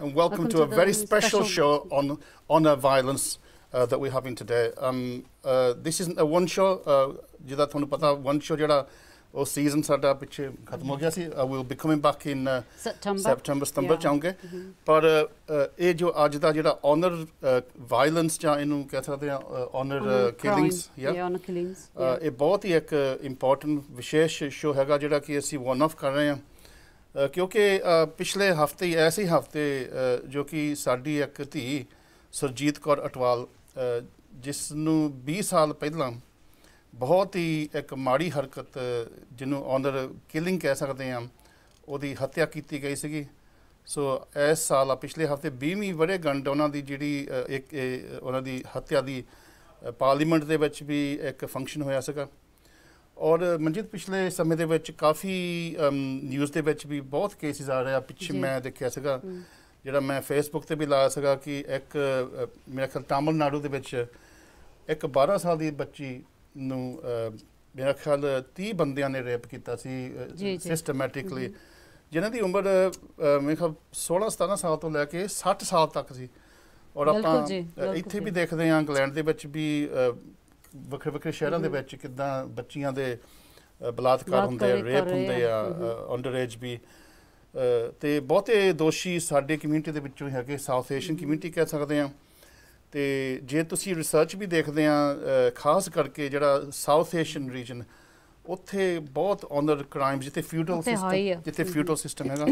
and welcome to a very special show on honor violence that we're having today. This isn't a one show. Jida thonu pata one show jada ਉਹ season ਸਾਡਾ ਪਿੱਛੇ ਖਤਮ ਹੋ ਗਿਆ ਸੀ we'll be coming back in September ਚਾਹਾਂਗੇ ਪਰ ਇਹ ਜੋ ਅੱਜ ਦਾ ਜਿਹੜਾ honor violence ਜਾਂ ਇਹਨੂੰ ਕਹਿ ਸਕਦੇ ਆ honor killings ਇਹ ਬਹੁਤ ਹੀ ਇੱਕ important ਵਿਸ਼ੇਸ਼ ਸ਼ੋ ਹੈਗਾ ਜਿਹੜਾ ਕਿ ਅਸੀਂ one off ਕਰ ਰਹੇ ਹਾਂ ਕਿਉਂਕਿ ਪਿਛਲੇ ਹਫਤੇ ਹੀ ਐਸੇ ਹਫਤੇ ਜੋ ਕਿ ਸਾਡੀ ਇੱਕ ਧੀ ਸੁਰਜੀਤ ਕੌਰ ਅਟਵਾਲ ਜਿਸ ਨੂੰ 20 ਸਾਲ ਪਹਿਲਾਂ बहुत ही एक माड़ी हरकत जिन्हों ऑनर किलिंग कह सकते हैं ਉਹਦੀ हत्या की गई सी सो इस साल पिछले हफ्ते 20ਵੀਂ वर्षगंढ उन्होंने जी एक उन्होंने हत्या की पार्लीमेंट के भी एक फंक्शन होया सका और मनजीत पिछले समय के काफ़ी न्यूज़ के भी बहुत केसिस आ रहे पिछे मैं देखा सगा जोड़ा मैं फेसबुक से भी लाया सगा कि एक मेरा ख्याल तमिलनाडु के एक 12 साल की बच्ची ਨੂੰ ਮੇਰਾ ਖਿਆਲ 30 ਬੰਦਿਆਂ ਨੇ ਰੇਪ ਕੀਤਾ ਸੀ ਸਿਸਟਮੈਟਿਕਲੀ ਜਿਨ੍ਹਾਂ ਦੀ ਉਮਰ ਮੇਰੇ ਖਿਆਲ 16-17 ਸਾਲ ਤੋਂ ਲੈ ਕੇ 60 ਸਾਲ ਤੱਕ ਸੀ ਔਰ ਆਪਾਂ ਇੱਥੇ ਵੀ ਦੇਖਦੇ ਹਾਂ ਇੰਗਲੈਂਡ ਦੇ ਵਿੱਚ ਵੀ ਵੱਖਰੇ ਵੱਖਰੇ ਸ਼ਹਿਰਾਂ ਦੇ ਵਿੱਚ ਕਿੱਦਾਂ ਬੱਚੀਆਂ ਦੇ ਬਲਾਤਕਾਰ ਹੁੰਦੇ ਆ ਰੇਪ ਹੁੰਦੇ ਆ ਅੰਡਰ ਏਜ ਵੀ ਤੇ ਬਹੁਤੇ ਦੋਸ਼ੀ ਸਾਡੇ ਕਮਿਊਨਿਟੀ ਦੇ ਵਿੱਚੋਂ ਹੈਗੇ ਸਾਊਥ ਏਸ਼ੀਅਨ ਕਮਿਊਨਿਟੀ ਕਹਿ ਸਕਦੇ ਹਾਂ ਤੇ ਜੇ ਤੁਸੀਂ ਰਿਸਰਚ ਵੀ ਦੇਖਦੇ ਆ ਖਾਸ ਕਰਕੇ ਜਿਹੜਾ ਸਾਊਥ ਏਸ਼ੀਅਨ ਰੀਜਨ ਉੱਥੇ ਬਹੁਤ ਔਨਰ ਕ੍ਰਾਈਮ ਜਿੱਥੇ ਫਿਊਡਲ ਸਿਸਟਮ ਹੈਗਾ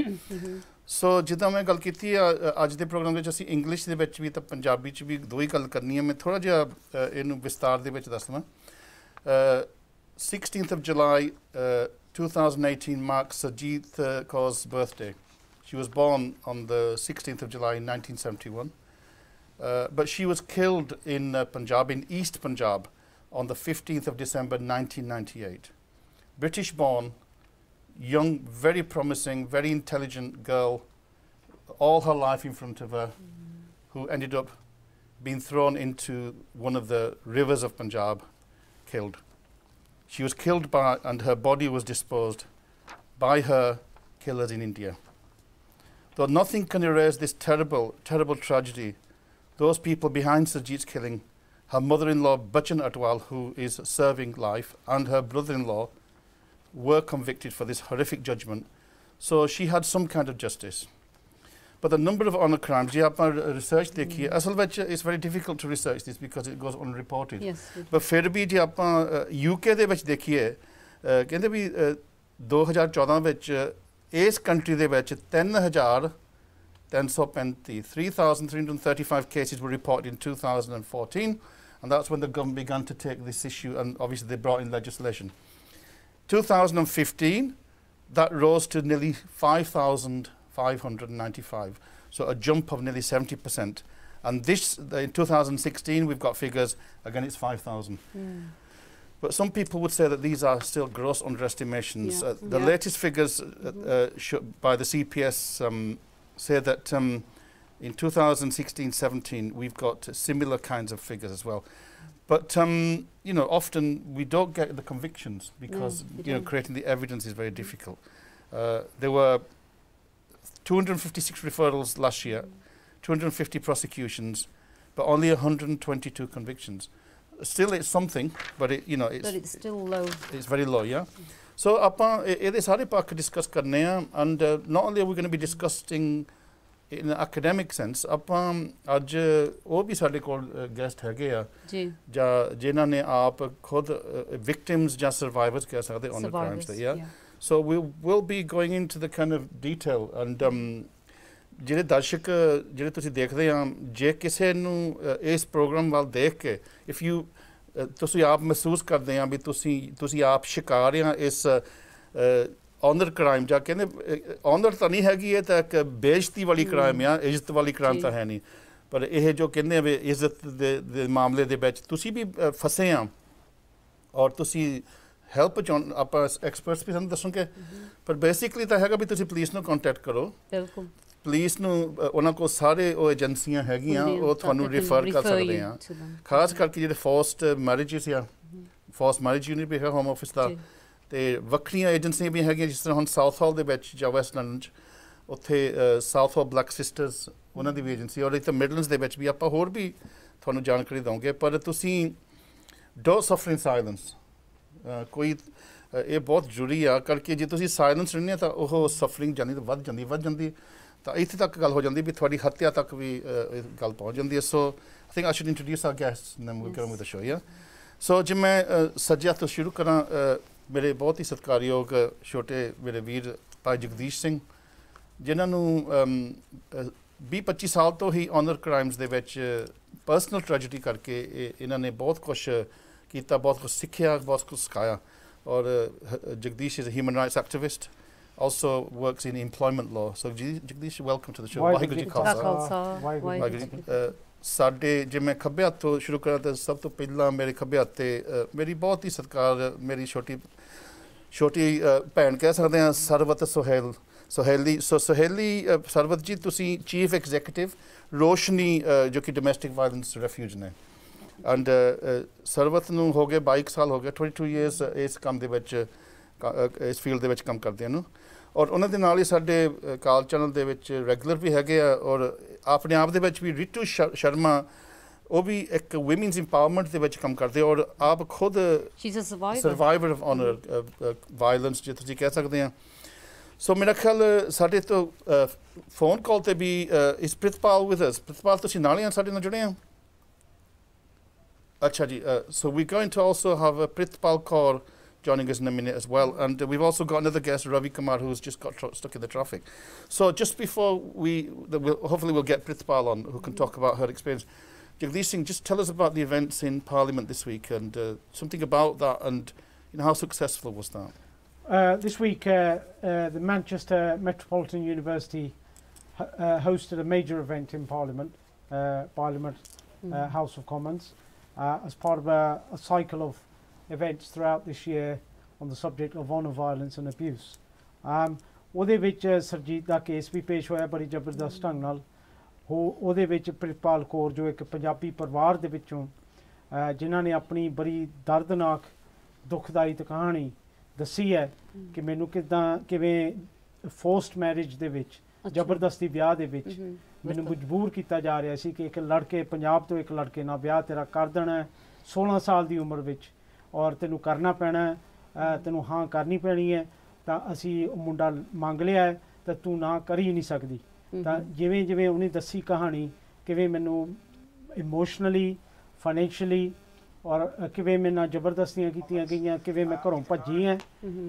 ਸੋ ਜਿੱਦਾਂ ਮੈਂ ਗੱਲ ਕੀਤੀ ਆ ਅੱਜ ਦੇ ਪ੍ਰੋਗਰਾਮ ਵਿੱਚ ਅਸੀਂ ਇੰਗਲਿਸ਼ ਦੇ ਵਿੱਚ ਵੀ ਤਾਂ ਪੰਜਾਬੀ 'ਚ ਵੀ ਦੋ ਹੀ ਗੱਲ ਕਰਨੀ ਹੈ ਮੈਂ ਥੋੜ੍ਹਾ ਜਿਹਾ ਇਹਨੂੰ ਵਿਸਤਾਰ ਦੇ ਵਿੱਚ ਦੱਸਣਾ 16th of July 2018 marks Sarjeet Kaur's birthday. She was born on the 16th of July 1971. But she was killed in Punjab, in East Punjab, on the 15th of December 1998. British-born, young, very promising, very intelligent girl, all her life in front of her, who ended up being thrown into one of the rivers of Punjab, killed. She was killed by, and her body was disposed by her killers in India. Though nothing can erase this terrible, terrible tragedy, those people behind Sarjeet's killing, her mother-in-law Bachchan Atwal, who is serving life, and her brother-in-law were convicted for this horrific judgment. So she had some kind of justice. But the number of honour crimes, research it's very difficult to research this because it goes unreported. Yes. But फिर भी जे आपां UK दे विच देखिए कहंदे भी 2014 विच इस country they which 3,335 cases were reported in 2014, and that's when the government began to take this issue, and obviously they brought in legislation. 2015, that rose to nearly 5,595, so a jump of nearly 70%. And this, in 2016, we've got figures, again it's 5,000. But some people would say that these are still gross underestimations. The latest figures by the CPS say that in 2016-17 we've got similar kinds of figures as well. But you know, often we don't get the convictions because creating the evidence is very difficult. There were 256 referrals last year, 250 prosecutions, but only 122 convictions. Still it's something, but it's still low. It's very low, So ਇਹਦੇ ਸਾਰੇ ਪੱਖ discuss ਕਰਨੇ ਆ and not only are we going to be discussing in an academic sense, ਆਪਾਂ ਅੱਜ ਉਹ ਵੀ ਸਾਡੇ ਕੋਲ ਗੈਸਟ ਹੈਗੇ ਆ ਜਾਂ ਜਿਨ੍ਹਾਂ ਨੇ ਆਪ ਖੁਦ victims ਜਾਂ survivors ਕਹਿ ਸਕਦੇ on the crimes that so we will be going into the kind of detail and ਜਿਹੜੇ ਦਰਸ਼ਕ ਜਿਹੜੇ ਤੁਸੀਂ ਦੇਖਦੇ ਆ ਜੇ ਕਿਸੇ ਨੂੰ ਇਸ ਪ੍ਰੋਗਰਾਮ ਵੱਲ ਦੇਖ ਕੇ if you ਤੁਸੀਂ ਆਪ ਮਹਿਸੂਸ ਕਰਦੇ ਆ ਵੀ ਤੁਸੀਂ ਆਪ ਸ਼ਿਕਾਰ ਆ ਇਸ ऑनर क्राइम ਜਾਂ ਕਹਿੰਦੇ ऑनर ਤਾਂ ਨਹੀਂ ਹੈਗੀ ਇਹ ਤਾਂ ਇੱਕ ਬੇਇੱਜ਼ਤੀ ਵਾਲੀ ਕ੍ਰਾਈਮ ਆ ਇੱਜ਼ਤ ਵਾਲੀ ਕ੍ਰਾਈਮ ਤਾਂ ਹੈ ਨਹੀਂ ਪਰ ਇਹ ਜੋ ਕਹਿੰਦੇ ਆ ਵੀ ਇੱਜ਼ਤ ਦੇ ਮਾਮਲੇ ਦੇ ਵਿੱਚ ਤੁਸੀਂ ਵੀ ਫਸੇ ਆ ਔਰ ਤੁਸੀਂ ਹੈਲਪ ਚਾਹੁੰ ਆਪਾਂ ਐਕਸਪਰਟਸ ਵੀ ਸਾਨੂੰ ਦੱਸਣਗੇ ਪਰ ਬੇਸਿਕਲੀ ਤਾਂ ਹੈਗਾ ਵੀ ਤੁਸੀਂ ਪੁਲਿਸ ਨੂੰ ਕੰਟੈਕਟ ਕਰੋ ਬਿਲਕੁਲ ਪੁਲਿਸ ਨੂੰ ਉਹਨਾਂ ਕੋਲ ਸਾਰੇ ਉਹ ਏਜੰਸੀਆਂ ਹੈਗੀਆਂ ਉਹ ਤੁਹਾਨੂੰ ਰਿਫਰ ਕਰ ਸਕਦੇ ਆ ਖਾਸ ਕਰਕੇ ਜਿਹੜੇ ਫੋਰਸਡ ਮੈਰਿਜਸ ਆ ਫੋਰਸ ਮੈਰਿਜ ਯੂਨਿਟ ਵੀ ਹੈ ਹੋਮ ਆਫਿਸ ਦਾ ਤੇ ਵੱਖਰੀਆਂ ਏਜੰਸੀਆਂ ਵੀ ਹੈਗੀਆਂ ਜਿਸ ਤਰ੍ਹਾਂ ਹੁਣ ਸਾਊਥ ਹਾਲ ਦੇ ਵਿੱਚ ਜਾਂ ਵੈਸਟ ਲੰਡਨ 'ਚ ਉੱਥੇ ਸਾਊਥ ਫॉर ਬਲੈਕ ਸਿਸਟਰਸ ਉਹਨਾਂ ਦੀ ਵੀ ਏਜੰਸੀ, ਔਰ ਇੱਥੇ ਮਿਡਲੈਂਡਸ ਦੇ ਵਿੱਚ ਵੀ ਆਪਾਂ ਹੋਰ ਵੀ ਤੁਹਾਨੂੰ ਜਾਣਕਾਰੀ ਦਵਾਂਗੇ। ਪਰ ਤੁਸੀਂ ਡੋਂਟ ਸਫਰ ਇਨ ਸਾਇਲੈਂਸ, ਕੋਈ ਇਹ ਬਹੁਤ ਜ਼ਰੂਰੀ ਆ, ਕਰਕੇ ਜੇ ਤੁਸੀਂ ਸਾਇਲੈਂਸ ਰਹਿੰਦੇ ਤਾਂ ਉਹ ਸਫਰਿੰਗ ਜਾਂਦੀ ਤਾਂ ਵੱਧ ਜਾਂਦੀ ਤਾਂ ਇੱਥੇ ਤੱਕ ਗੱਲ ਹੋ ਜਾਂਦੀ ਵੀ ਤੁਹਾਡੀ ਹੱਤਿਆ ਤੱਕ ਵੀ ਇਹ ਗੱਲ ਪਹੁੰਚ ਜਾਂਦੀ ਹੈ। So I think I should introduce our guest and we go with the show. Ya so ਜੇ ਮੈਂ ਸੱਜਿਆ ਤੋਂ ਸ਼ੁਰੂ ਕਰਾਂ, ਮੇਰੇ ਬਹੁਤ ਹੀ ਸਤਿਕਾਰਯੋਗ ਛੋਟੇ ਮੇਰੇ ਵੀਰ ਭਾਈ ਜਗਦੀਸ਼ ਸਿੰਘ, ਜਿਨ੍ਹਾਂ ਨੂੰ 20-25 ਸਾਲ ਤੋਂ ਹੀ ਆਨਰ ਕ੍ਰਾਈਮਸ ਦੇ ਵਿੱਚ ਪਰਸਨਲ ਟ੍ਰੈਜਡੀ ਕਰਕੇ ਇਹਨਾਂ ਨੇ ਬਹੁਤ ਕੁਛ ਕੀਤਾ, ਬਹੁਤ ਕੁਛ ਸਿੱਖਿਆ, ਬਹੁਤ ਕੁਛ ਸਿਖਾਇਆ। ਔਰ Jagdish is a human rights activist, also works in employment law. So Jagdish, welcome to the show. Waheguru ji ਕਾ ਖਾਲਸਾ। ਸਾਡੇ ਜੇ ਮੈਂ ਖੱਬੇ ਹੱਥ ਤੋਂ ਸ਼ੁਰੂ ਕਰਾਂ ਤਾਂ ਸਭ ਤੋਂ ਪਹਿਲਾਂ ਮੇਰੇ ਖੱਬੇ ਹੱਥ 'ਤੇ ਮੇਰੀ ਬਹੁਤ ਹੀ ਸਤਿਕਾਰ, ਮੇਰੀ ਛੋਟੀ ਭੈਣ ਕਹਿ ਸਕਦੇ ਹਾਂ, ਸਰਵਤ ਸੁਹੇਲੀ। ਸੋ ਸੁਹੇਲੀ ਸਰਵਤ ਜੀ, ਤੁਸੀਂ ਚੀਫ ਐਗਜ਼ੀਕਟਿਵ ਰੋਸ਼ਨੀ ਜੋ ਕਿ ਡੋਮੈਸਟਿਕ ਵਾਇਲੈਂਸ ਰੈਫਿਊਜ ਨੇ, ਐਂਡ ਸਰਵਤ ਨੂੰ ਹੋ ਗਏ 22 ਸਾਲ ਹੋ ਗਏ, 22 years ਇਸ ਕੰਮ ਦੇ ਵਿੱਚ, ਇਸ ਫੀਲਡ ਦੇ ਵਿੱਚ ਕੰਮ ਕਰਦਿਆਂ ਨੂੰ। ਔਰ ਉਹਨਾਂ ਦੇ ਨਾਲ ਹੀ ਸਾਡੇ ਕਾਲ ਚੈਨਲ ਦੇ ਵਿੱਚ ਰੈਗੂਲਰ ਵੀ ਹੈਗੇ ਆ, ਔਰ ਆਪਣੇ ਆਪ ਦੇ ਵਿੱਚ ਵੀ ਰਿਤੂ ਸ਼ਰਮਾ, ਉਹ ਵੀ ਇੱਕ ਵੂਮਨਸ ਇੰਪਾਵਰਮੈਂਟ ਦੇ ਵਿੱਚ ਕੰਮ ਕਰਦੇ, ਔਰ ਆਪ ਖੁਦ ਸਰਵਾਈਵਰ ਆਫ ਆਨਰ ਵਾਇਲੈਂਸ ਜੇ ਤੁਸੀਂ ਕਹਿ ਸਕਦੇ ਆ। ਸੋ ਮੇਰਾ ਖਿਆਲ ਸਾਡੇ ਤੋਂ ਫੋਨ ਕਾਲ 'ਤੇ ਵੀ ਇਸ ਪ੍ਰਿਤਪਾਲ ਵਿਦ ਅਸ। ਪ੍ਰਿਤਪਾਲ, ਤੁਸੀਂ ਨਾਲ ਹੀ ਸਾਡੇ ਨਾਲ ਜੁੜੇ ਆ? ਅੱਛਾ ਜੀ, so we're going to also have Prithpal Kaur joining us in a minute as well, and we've also got another guest, Ravi Kumar, who's just got stuck in the traffic. So just before hopefully we'll get Prithpal on, who can talk about her experience. Jagdish Singh, just tell us about the events in Parliament this week and something about that, and how successful was that? This week the Manchester Metropolitan University hosted a major event in Parliament House of Commons, as part of a cycle of events throughout this year on the subject of honour violence and abuse. ਉਹਦੇ ਵਿੱਚ ਸਰਜੀਤ ਦਾ case ਵੀ ਪੇਸ਼ ਹੋਇਆ ਬੜੀ ਜ਼ਬਰਦਸਤ ਢੰਗ ਨਾਲ। ਉਹਦੇ ਵਿੱਚ ਪ੍ਰਿਤਪਾਲ ਕੌਰ, ਜੋ ਇੱਕ ਪੰਜਾਬੀ ਪਰਿਵਾਰ ਦੇ ਵਿੱਚੋਂ ਜਿਨ੍ਹਾਂ ਨੇ ਆਪਣੀ ਬੜੀ ਦਰਦਨਾਕ ਦੁਖਦਾਈ ਕਹਾਣੀ ਦੱਸੀ ਹੈ ਕਿ ਮੈਨੂੰ ਕਿਵੇਂ ਫੋਰਸਡ ਮੈਰਿਜ ਦੇ ਵਿੱਚ, ਜ਼ਬਰਦਸਤੀ ਵਿਆਹ ਦੇ ਵਿੱਚ ਮੈਨੂੰ ਮਜਬੂਰ ਕੀਤਾ ਜਾ ਰਿਹਾ ਸੀ ਕਿ ਇੱਕ ਲੜਕੇ, ਪੰਜਾਬ ਤੋਂ ਇੱਕ ਲੜਕੇ ਨਾਲ ਵਿਆਹ ਤੇਰਾ ਕਰ ਦੇਣਾ 16 ਸਾਲ ਦੀ ਉਮਰ ਵਿੱਚ, ਔਰ ਤੈਨੂੰ ਕਰਨਾ ਪੈਣਾ, ਤੈਨੂੰ ਹਾਂ ਕਰਨੀ ਪੈਣੀ ਹੈ, ਤਾਂ ਅਸੀਂ ਮੁੰਡਾ ਮੰਗ ਲਿਆ ਹੈ ਤਾਂ ਤੂੰ ਨਾ ਕਰ ਹੀ ਨਹੀਂ ਸਕਦੀ। ਤਾਂ ਜਿਵੇਂ ਉਹਨੇ ਦੱਸੀ ਕਹਾਣੀ, ਕਿਵੇਂ ਮੈਨੂੰ ਇਮੋਸ਼ਨਲੀ, ਫਾਈਨੈਂਸ਼ੀਅਲੀ, ਔਰ ਕਿਵੇਂ ਮੇਰੇ ਨਾਲ ਜ਼ਬਰਦਸਤੀਆਂ ਕੀਤੀਆਂ ਗਈਆਂ, ਕਿਵੇਂ ਮੈਂ ਘਰੋਂ ਭੱਜੀ ਹਾਂ,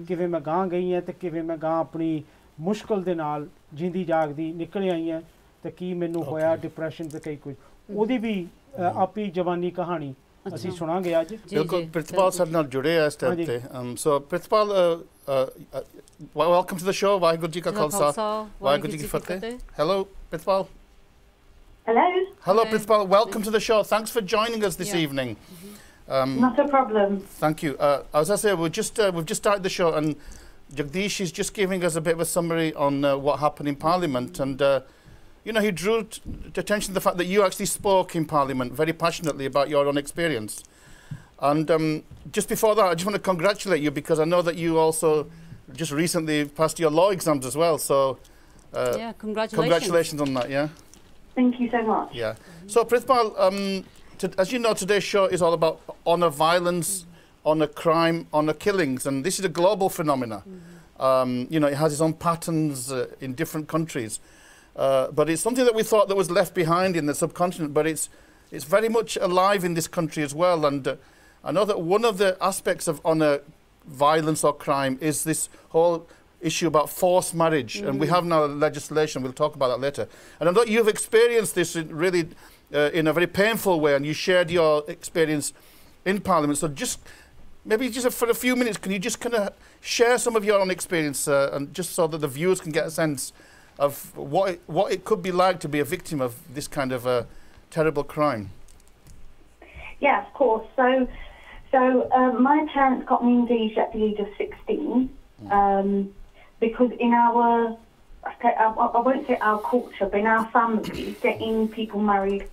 ਕਿਵੇਂ ਮੈਂ ਗਾਂਹ ਗਈ ਹਾਂ, ਅਤੇ ਕਿਵੇਂ ਮੈਂ ਗਾਂਹ ਆਪਣੀ ਮੁਸ਼ਕਿਲ ਦੇ ਨਾਲ ਜਿੰਦੀ ਜਾਗਦੀ ਨਿਕਲ ਆਈ ਹਾਂ, ਅਤੇ ਕੀ ਮੈਨੂੰ ਹੋਇਆ, ਡਿਪਰੈਸ਼ਨ ਅਤੇ ਕਈ ਕੁਝ। ਉਹਦੀ ਵੀ ਆਪਣੀ ਜਵਾਨੀ ਕਹਾਣੀ ਅਸੀਂ ਸੁਣਾਂਗੇ ਅੱਜ। ਬਿਲਕੁਲ, ਪ੍ਰਿਤਪਾਲ ਸਾਡੇ ਨਾਲ ਜੁੜੇ ਆ ਇਸ ਟਾਈਮ 'ਤੇ। So Prithpal, welcome to the show. Waheguru ji ਕਾ ਖਾਲਸਾ, ਵਾਹਿਗੁਰੂ ਜੀ ਕੀ Fateh. Hello Prithpal. Hello Prithpal, welcome to the show. Thanks for joining us this evening. Not a problem. Thank you. As I say, we've just started the show, and Jagdish is just giving us a bit of a summary on what happened in Parliament, and he drew attention to the fact that you actually spoke in Parliament very passionately about your own experience. And just before that, I just want to congratulate you, because I know that you also just recently passed your law exams as well. So congratulations on that. Yeah. Thank you so much. Yeah. So Prithpal, as you know, today's show is all about honour violence, honour crime, honour killings, and this is a global phenomenon. It has its own patterns in different countries, but it's something that we thought that was left behind in the subcontinent, but it's very much alive in this country as well. And I know that one of the aspects of honour violence or crime is this whole issue about forced marriage, and we have now legislation. We'll talk about that later. And I know you've experienced this really in a very painful way, and you shared your experience in Parliament. So maybe for a few minutes, can you just kind of share some of your own experience, and just so that the viewers can get a sense of what it could be like to be a victim of this kind of terrible crime? Yeah, of course. So my parents got me engaged at the age of 16. Because in I won't say our culture, but in our family, getting people married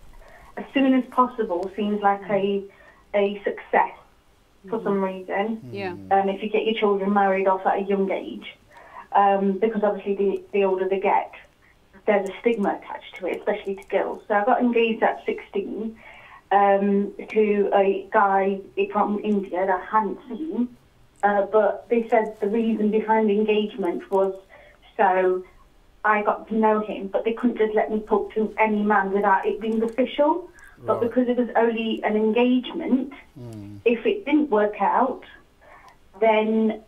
as soon as possible seems like a success for some reason. Yeah. If you get your children married off at a young age. because obviously the older they get, there's a stigma attached to it, especially to girls. So I got engaged at 16 to a guy from India that I hadn't seen, but they said the reason behind the engagement was so I got to know him, but they couldn't just let me talk to any man without it being official. But because it was only an engagement, if it didn't work out, then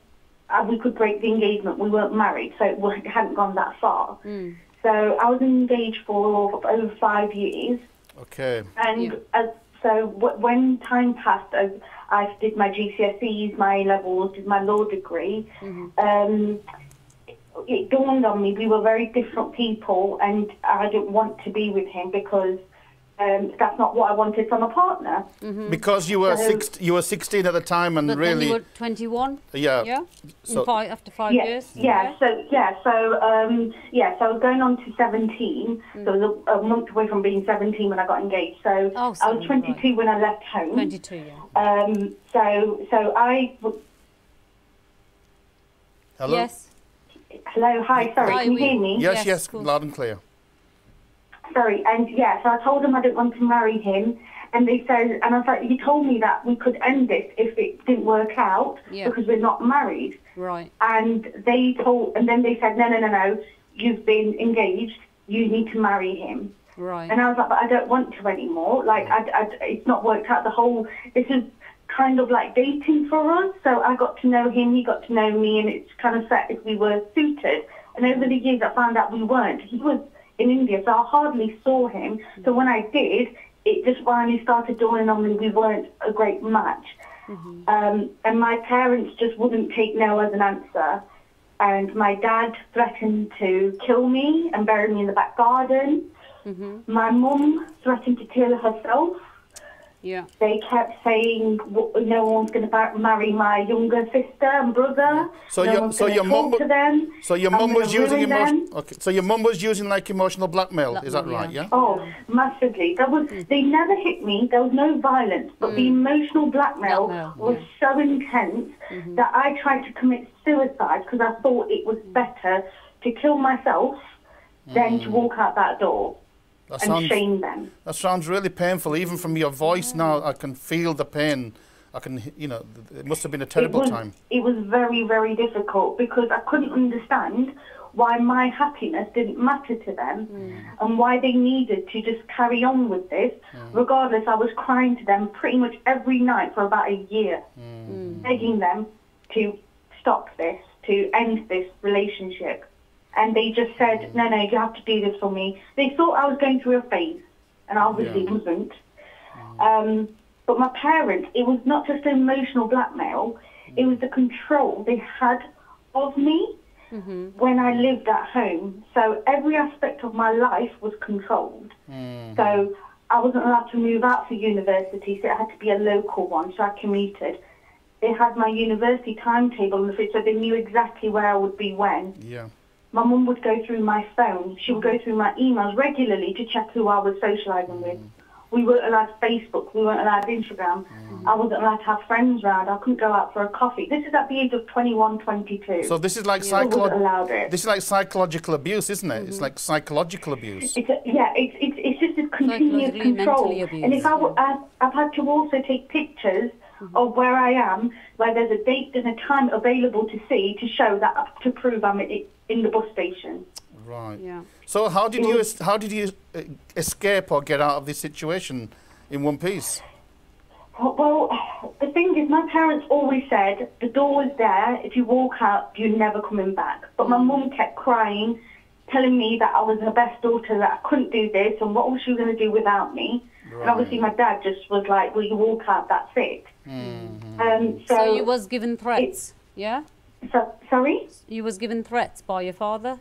we could break the engagement. We weren't married, so it hadn't gone that far. So I was engaged for over 5 years. Okay. And so when time passed, as I did my GCSEs, my A-levels, did my law degree, it dawned on me we were very different people, and I didn't want to be with him because that's not what I wanted from a partner. Because you were 16 at the time, and but really then you were 21. Yeah. Yeah. So, After 5 years. So I was going on to 17. So I was a month away from being 17 when I got engaged. So I was 22 when I left home. 22, yeah. So I. hello. Yes. Hello. Hi. Sorry. Can you hear me? Yes. Yes, Loud and clear. Sorry, and so I told them I didn't want to marry him, and they said, and I was like, you told me that we could end this if it didn't work out because we're not married. Right. And then they said, no, you've been engaged, you need to marry him. Right. And I was like, but I don't want to anymore. Like, it's not worked out. This is kind of like dating for us. So I got to know him, he got to know me, and it's kind of set if we were suited. And over the years, I found out we weren't. He was in India, so I hardly saw him. So when I did, it just finally started dawning on me we weren't a great match. And my parents just wouldn't take no as an answer. And my dad threatened to kill me and bury me in the back garden. My mum threatened to kill herself. Yeah. They kept saying no one's going to marry my younger sister and brother. So no your mum was using So your mum was using like emotional blackmail. Is that right? Yeah. Oh, massively. They never hit me. There was no violence, but the emotional blackmail was so intense that I tried to commit suicide because I thought it was better to kill myself than to walk out that door. Shame them. That sounds really painful. Even from your voice now, I can feel the pain. It must have been a terrible time. It was very, very difficult because I couldn't understand why my happiness didn't matter to them and why they needed to just carry on with this. Regardless, I was crying to them pretty much every night for about a year, begging them to stop this, to end this relationship. And they just said, no, you have to do this for me. They thought I was going through a phase, and I obviously wasn't. But my parents, it was not just emotional blackmail, it was the control they had of me when I lived at home. So every aspect of my life was controlled. So I wasn't allowed to move out for university, so it had to be a local one, so I commuted. They had my university timetable on the fridge, so they knew exactly where I would be when. Yeah. My mum would go through my phone. She would go through my emails regularly to check who I was socialising with. We weren't allowed Facebook. We weren't allowed Instagram. I wasn't allowed to have friends around. I couldn't go out for a coffee. This is at the age of 21, 22. So this is like psychological abuse, isn't it? It's like psychological abuse. It's just a continuous control. Abuse, and if I've had to also take pictures of where I am, where there's a date and a time available to see to show that, to prove I'm in the bus station. Right. Yeah. So how did you escape or get out of this situation in one piece? Well, the thing is, my parents always said the door was there. If you walk out, you're never coming back. But my mum kept crying, telling me that I was her best daughter, that I couldn't do this, and what was she going to do without me? Right. And obviously, my dad just was like, "Well, you walk out, that's it." So you was given threats, yeah? Sorry? You was given threats by your father?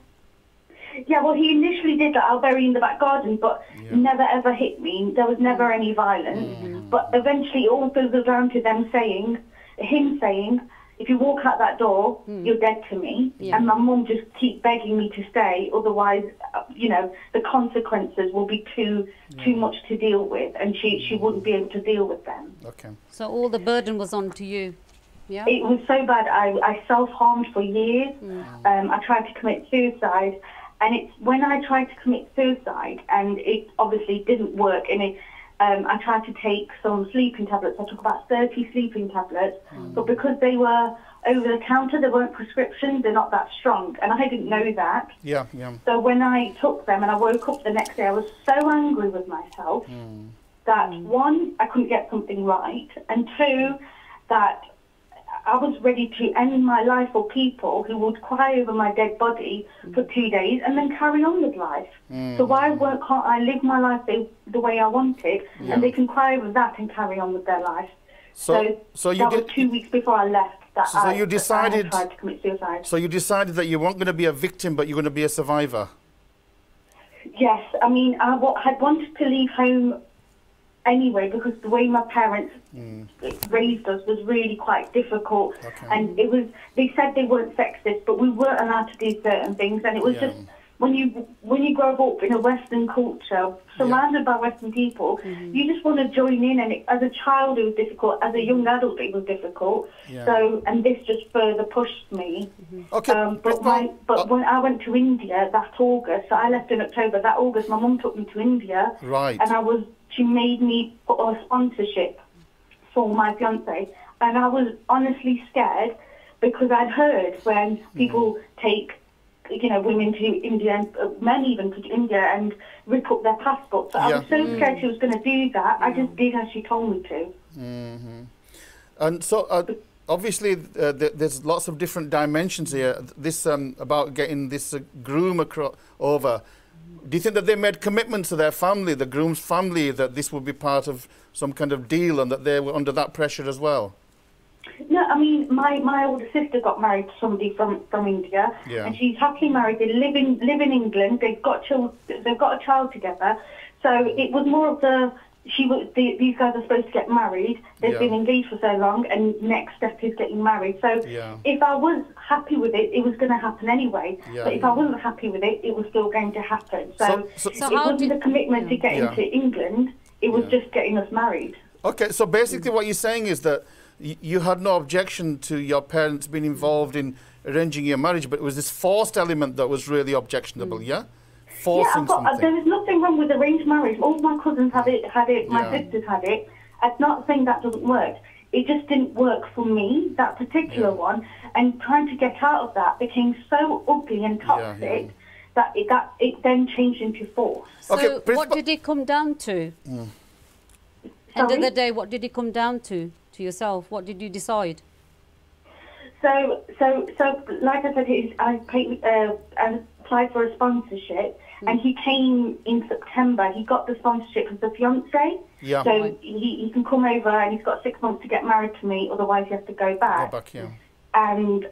Yeah, well, he initially did that. I'll bury you in the back garden, but never ever hit me. There was never any violence. But eventually, it all goes down to him saying, if you walk out that door, you're dead to me. Yeah. And my mum just keep begging me to stay. Otherwise, the consequences will be too much to deal with, and she wouldn't be able to deal with them. Okay. So all the burden was on to you? Yeah. It was so bad. I self-harmed for years. I tried to commit suicide. And it's when I tried to commit suicide, and it obviously didn't work, and I tried to take some sleeping tablets. I took about 30 sleeping tablets, but because they were over the counter, they weren't prescriptions, they're not that strong, and I didn't know that. Yeah, yeah. So when I took them and I woke up the next day, I was so angry with myself that, one, I couldn't get something right, and two, that I was ready to end my life for people who would cry over my dead body for 2 days and then carry on with life. So why can't I live my life the way I want it, and they can cry over that and carry on with their life? So that was 2 weeks before I left. You decided, I tried to commit suicide. So you decided that you weren't going to be a victim, but you're going to be a survivor. Yes, I mean, I had wanted to leave home anyway, because the way my parents raised us was really quite difficult. And it was, they said they weren't sexist, but we weren't allowed to do certain things, and it was just, when you grow up in a Western culture, surrounded by Western people, you just want to join in, and as a child it was difficult, as a young adult it was difficult. So, and this just further pushed me. But when I went to India that August, so I left in October, that August my mum took me to India, and she made me put a sponsorship for my fiance, and I was honestly scared, because I'd heard when people take women to India, and men even to India, and rip up their passports. So I was so scared she was going to do that. I just did as she told me to. And so, obviously, there's lots of different dimensions here. This about getting this groom over. Do you think that they made commitments to their family, the groom's family, that this would be part of some kind of deal, and that they were under that pressure as well? No, I mean, my older sister got married to somebody from India, and she's happily married. They live in England. They've got a child together. So it was more of these guys are supposed to get married. They've been engaged for so long, and next step is getting married. So if I was happy with it, it was going to happen anyway. But if I wasn't happy with it, it was still going to happen. So it wasn't a commitment to get into England. It was just getting us married. Okay, so basically what you're saying is that you had no objection to your parents being involved in arranging your marriage, but it was this forced element that was really objectionable, Forcing something. There was nothing wrong with arranged marriage. All my cousins had it, my sisters had it. I'm not saying that doesn't work. It just didn't work for me, that particular one, and trying to get out of that became so ugly and toxic that it then changed into force. So what did it come down to? End of the day, what did it come down to yourself? What did you decide? So like I said, I applied for a sponsorship, and he came in September. He got the sponsorship as a fiance. So he can come over, and he's got 6 months to get married to me. Otherwise, he has to go back. And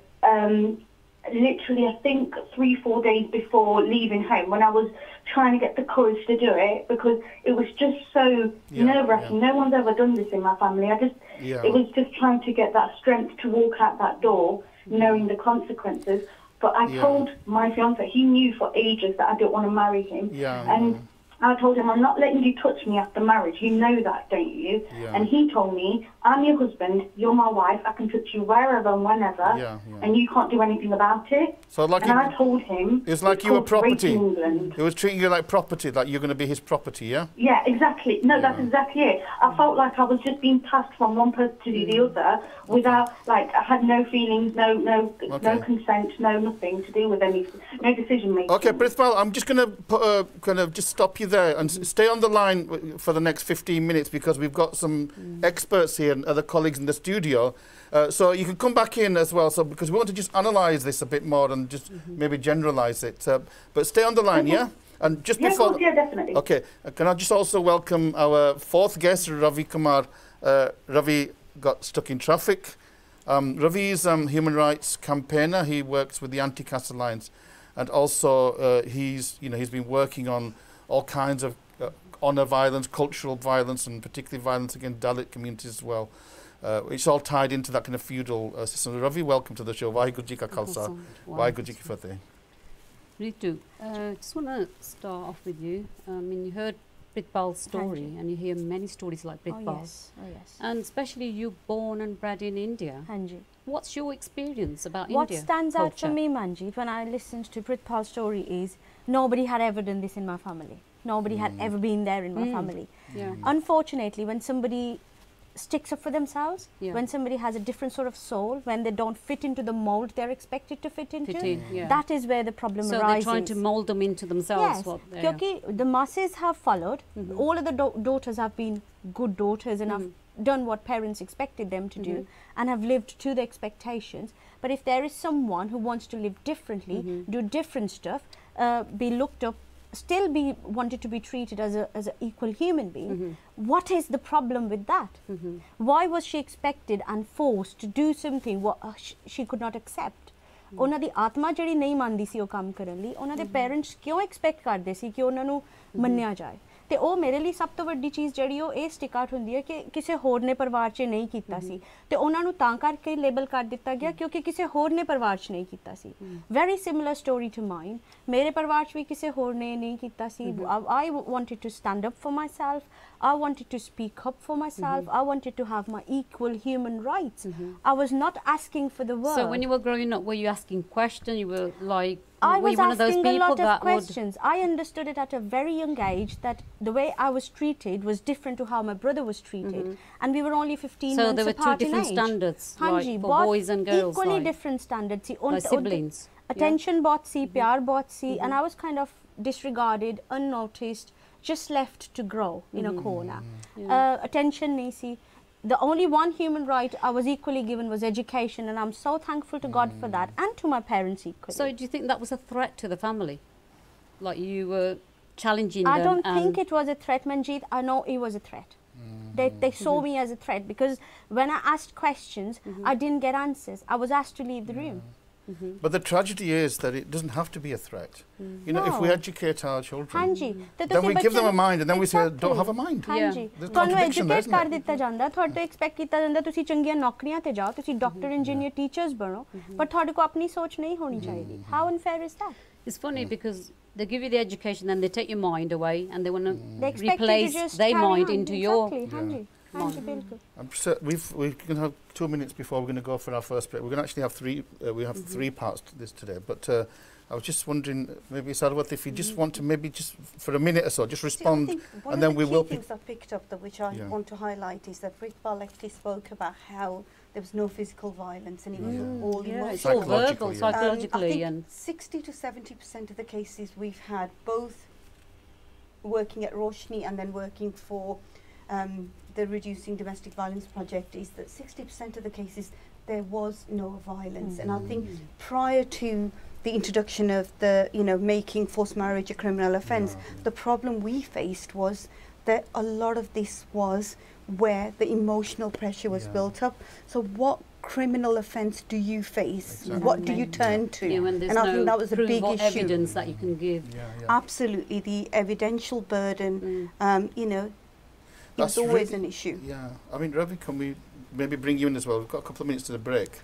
literally, I think 3-4 days before leaving home, when I was trying to get the courage to do it, because it was just so nerve-wracking. No one's ever done this in my family. It was just trying to get that strength to walk out that door, knowing the consequences. But I told my fiance, he knew for ages that I didn't want to marry him. And I told him, I'm not letting you touch me after marriage. You know that, don't you? And he told me, I'm your husband, you're my wife, I can touch you wherever and whenever, and you can't do anything about it. So like and I told him... It's like you were property. He was treating you like property, like you're going to be his property, yeah? Yeah, exactly. No, that's exactly it. I felt like I was just being passed from one person to the other without, like, I had no feelings, no consent, no nothing to do with no decision making. Okay, Prithpal, I'm just going to kind of just stop you there and stay on the line for the next 15 minutes, because we've got some experts here and other colleagues in the studio. So you can come back in as well, because we want to just analyse this a bit more and just maybe generalise it. But stay on the line, yeah? And just before... Yeah, definitely. Okay, can I just also welcome our fourth guest, Ravi Kumar. Ravi got stuck in traffic. Ravi is a human rights campaigner. He works with the Anti-Caste Alliance, and also he's been working on all kinds of honour violence, cultural violence, and particularly violence against Dalit communities as well. It's all tied into that kind of feudal system. Ravi, welcome to the show. Vaheguru Ji Ka Khalsa, Vaheguru Ji Ki Fateh. Ritu, just want to start off with you. I mean, you heard Prithpal's story, and you hear many stories like Prithpal's. Oh yes. And especially you born and bred in India. What's your experience about What India stands out for culture? me, Manjeet, when I listened to Prithpal's story is nobody had ever done this in my family. Nobody had ever been there in my family. Yeah. Unfortunately, when somebody sticks up for themselves, Yeah. when somebody has a different sort of soul, when they don't fit into the mold they're expected to fit into, Yeah. that is where the problem So arises. they're trying to mould them into themselves. Yes, What they are. because the masses have followed. All of the daughters have been good daughters and have done what parents expected them to do and have lived to the expectations. But if there is someone who wants to live differently, do different stuff, be looked up, still be wanted to be treated as an equal human being, what is the problem with that? Why was she expected and forced to do something what she could not accept? ਉਹਨਾਂ ਦੀ ਆਤਮਾ ਜਿਹੜੀ ਨਹੀਂ ਮੰਨਦੀ ਸੀ ਉਹ ਕੰਮ ਕਰਨ ਲਈ, ਉਹਨਾਂ ਦੇ ਪੇਰੈਂਟਸ ਕਿਉਂ ਐਕਸਪੈਕਟ ਕਰਦੇ ਸੀ ਕਿ ਉਹਨਾਂ ਨੂੰ ਮੰਨਿਆ ਜਾਏ? ਤੇ ਉਹ ਮੇਰੇ ਲਈ ਸਭ ਤੋਂ ਵੱਡੀ ਚੀਜ਼ ਜਿਹੜੀ ਉਹ ਇਹ ਸਟਿਕ ਆਊਟ ਹੁੰਦੀ ਹੈ ਕਿ ਕਿਸੇ ਹੋਰ ਨੇ ਪਰਿਵਾਰ 'ਚ ਨਹੀਂ ਕੀਤਾ ਸੀ ਤੇ ਉਹਨਾਂ ਨੂੰ ਤਾਂ ਕਰਕੇ ਲੇਬਲ ਕਰ ਦਿੱਤਾ ਗਿਆ ਕਿਉਂਕਿ ਕਿਸੇ ਹੋਰ ਨੇ ਪਰਿਵਾਰ 'ਚ ਨਹੀਂ ਕੀਤਾ ਸੀ। ਵੈਰੀ ਸਿਮਿਲਰ ਸਟੋਰੀ ਟੂ ਮਾਈਨ। ਮੇਰੇ ਪਰਿਵਾਰ 'ਚ ਵੀ ਕਿਸੇ ਹੋਰ ਨੇ ਨਹੀਂ ਕੀਤਾ ਸੀ। I wanted to stand up for myself. I wanted to speak up for myself. I wanted to have my equal human rights. I was not asking for the world. So when you were growing up, were you asking questions? You were like, I were was you one of those asking a people lot of that questions. I understood it at a very young age that the way I was treated was different to how my brother was treated. And we were only 15 So months there were two apart in different age. standards, Hanji, like for boys and girls, equally like, different standards. like siblings. Attention bought see, pyar bought see, and I was kind of disregarded, unnoticed, just left to grow in a corner. Attention nahi si. The only one human right I was equally given was education, and I'm so thankful to God for that and to my parents equally. So do you think that was a threat to the family? Like you were challenging I them? don't think it was a threat, Manjeet. I know it was a threat. They saw me as a threat because when I asked questions, I didn't get answers. I was asked to leave the room. But the tragedy is that it doesn't have to be a threat. You know, if we No. educate our children, Hanji, then we give them a mind and then we say, don't have a mind. ਹਾਂਜੀ There's ਤੁਹਾਨੂੰ contradiction there, educate ਕਰ isn't it? ਦਿੱਤਾ ਜਾਂਦਾ, ਤੁਹਾਡੇ ਤੋਂ expect ਕੀਤਾ ਜਾਂਦਾ ਤੁਸੀਂ ਚੰਗੀਆਂ ਨੌਕਰੀਆਂ ਤੇ ਜਾਓ, ਤੁਸੀਂ ਡਾਕਟਰ ਇੰਜੀਨੀਅਰ ਟੀਚਰਸ ਬਣੋ, ਪਰ ਤੁਹਾਡੇ ਕੋਲ ਆਪਣੀ ਸੋਚ ਨਹੀਂ ਹੋਣੀ ਚਾਹੀਦੀ। How unfair is that? It's funny because they give you the education, then they take your mind away, and they want They to expect you to replace just their carry mind on. into Exactly, your. Hanji, Hanji, bilkul. We're going to have 2 minutes before we're going to go for our first break. We're going to actually have three parts to this today. But I was just wondering, maybe Sarwat, if you just want to maybe just for a minute or so, just respond, and then we will. One of the key things I picked up that which I want to highlight is that Prithpal actually spoke about how there was no physical violence and it was all emotional. It's all verbal, Psychologically, psychologically, I think and 60 to 70% of the cases we've had, both working at Roshni and then working for the Reducing Domestic Violence Project, is that 60% of the cases there was no violence. And I think prior to the introduction of the, making forced marriage a criminal offence, the problem we faced was that a lot of this was where the emotional pressure was built up. So what criminal offence do you face? Exactly. What do you turn to? when there's And I no think that was a big provable issue. evidence that you can give. Absolutely, the evidential burden, That's is always really- an issue. Yeah, I mean, Ravi, can we maybe bring you in as well? We've got a couple of minutes to the break.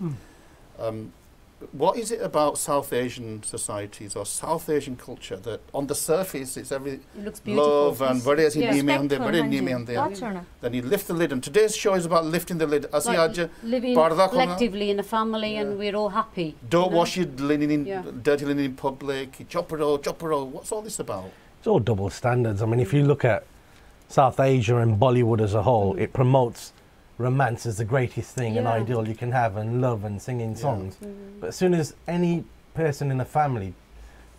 What is it about South Asian societies or South Asian culture that on the surface it's every It looks beautiful. love and very Yeah. That's right. then you lift the lid, and today's show is about lifting the lid. Asi Like aaj living parda khona, collectively in a family, and we're all happy. don't you know? wash your linen in Yeah. dirty linen in public. Chopero. What's all this about? It's all double standards. I mean, if you look at South Asia and Bollywood as a whole, it promotes romance as the greatest thing, an ideal you can have, and love and singing songs. But as soon as any person in a family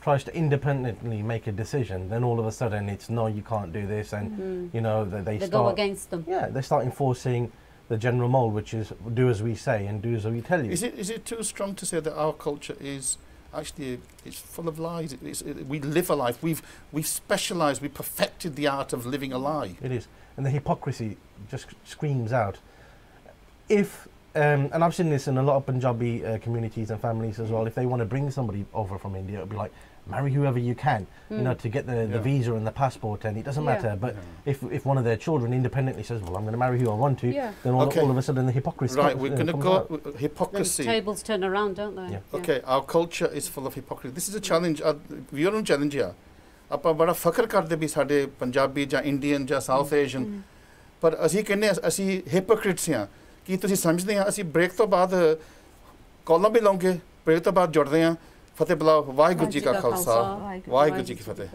tries to independently make a decision, then all of a sudden it's no, you can't do this, and they They start go against them. Yeah, they start enforcing the general mold, which is do as we say and do as we tell you. Is it too strong to say that our culture is actually it's full of lies? We live a life. We've specialised. We perfected the art of living a lie. It is, and the hypocrisy just screams out. If and I've seen this in a lot of Punjabi communities and families as well. If they want to bring somebody over from India, it'll be like, marry whoever you can, to get the visa and the passport, and it doesn't matter. But if one of their children independently says, well, I'm going to marry who I want to, then all of a sudden the hypocrisy Right, we're going to go out. hypocrisy. The tables turn around, don't they? Yeah. Okay, our culture is full of hypocrisy. This is a challenge. We are on challenge here. ਆਪਾਂ ਬੜਾ ਫਖਰ ਕਰਦੇ ਵੀ ਸਾਡੇ ਪੰਜਾਬੀ ਜਾਂ Indian ਜਾਂ south Asian, ਪਰ ਅਸੀਂ ਕਹਿੰਦੇ ਅਸੀਂ ਹਿਪੋਕ੍ਰਿਟਸ ਹਾਂ। ਕੀ ਤੁਸੀਂ ਸਮਝਦੇ ਆ ਅਸੀਂ ਬ੍ਰੇਕ ਤੋਂ ਬਾਅਦ ਕਾਲਾਂ ਵੀ ਲਾਉਂਗੇ ਬ੍ਰੇਕ ਤੋਂ ਬਾਅਦ ਜੁੜਦੇ ਹਾਂ ਫਤਿਹ ਬੁਲਾਓ ਵਾਹਿਗੁਰੂ ਜੀ ਕਾ ਖਾਲਸਾ ਵਾਹਿਗੁਰੂ ਜੀ ਕੀ ਫਤਿਹ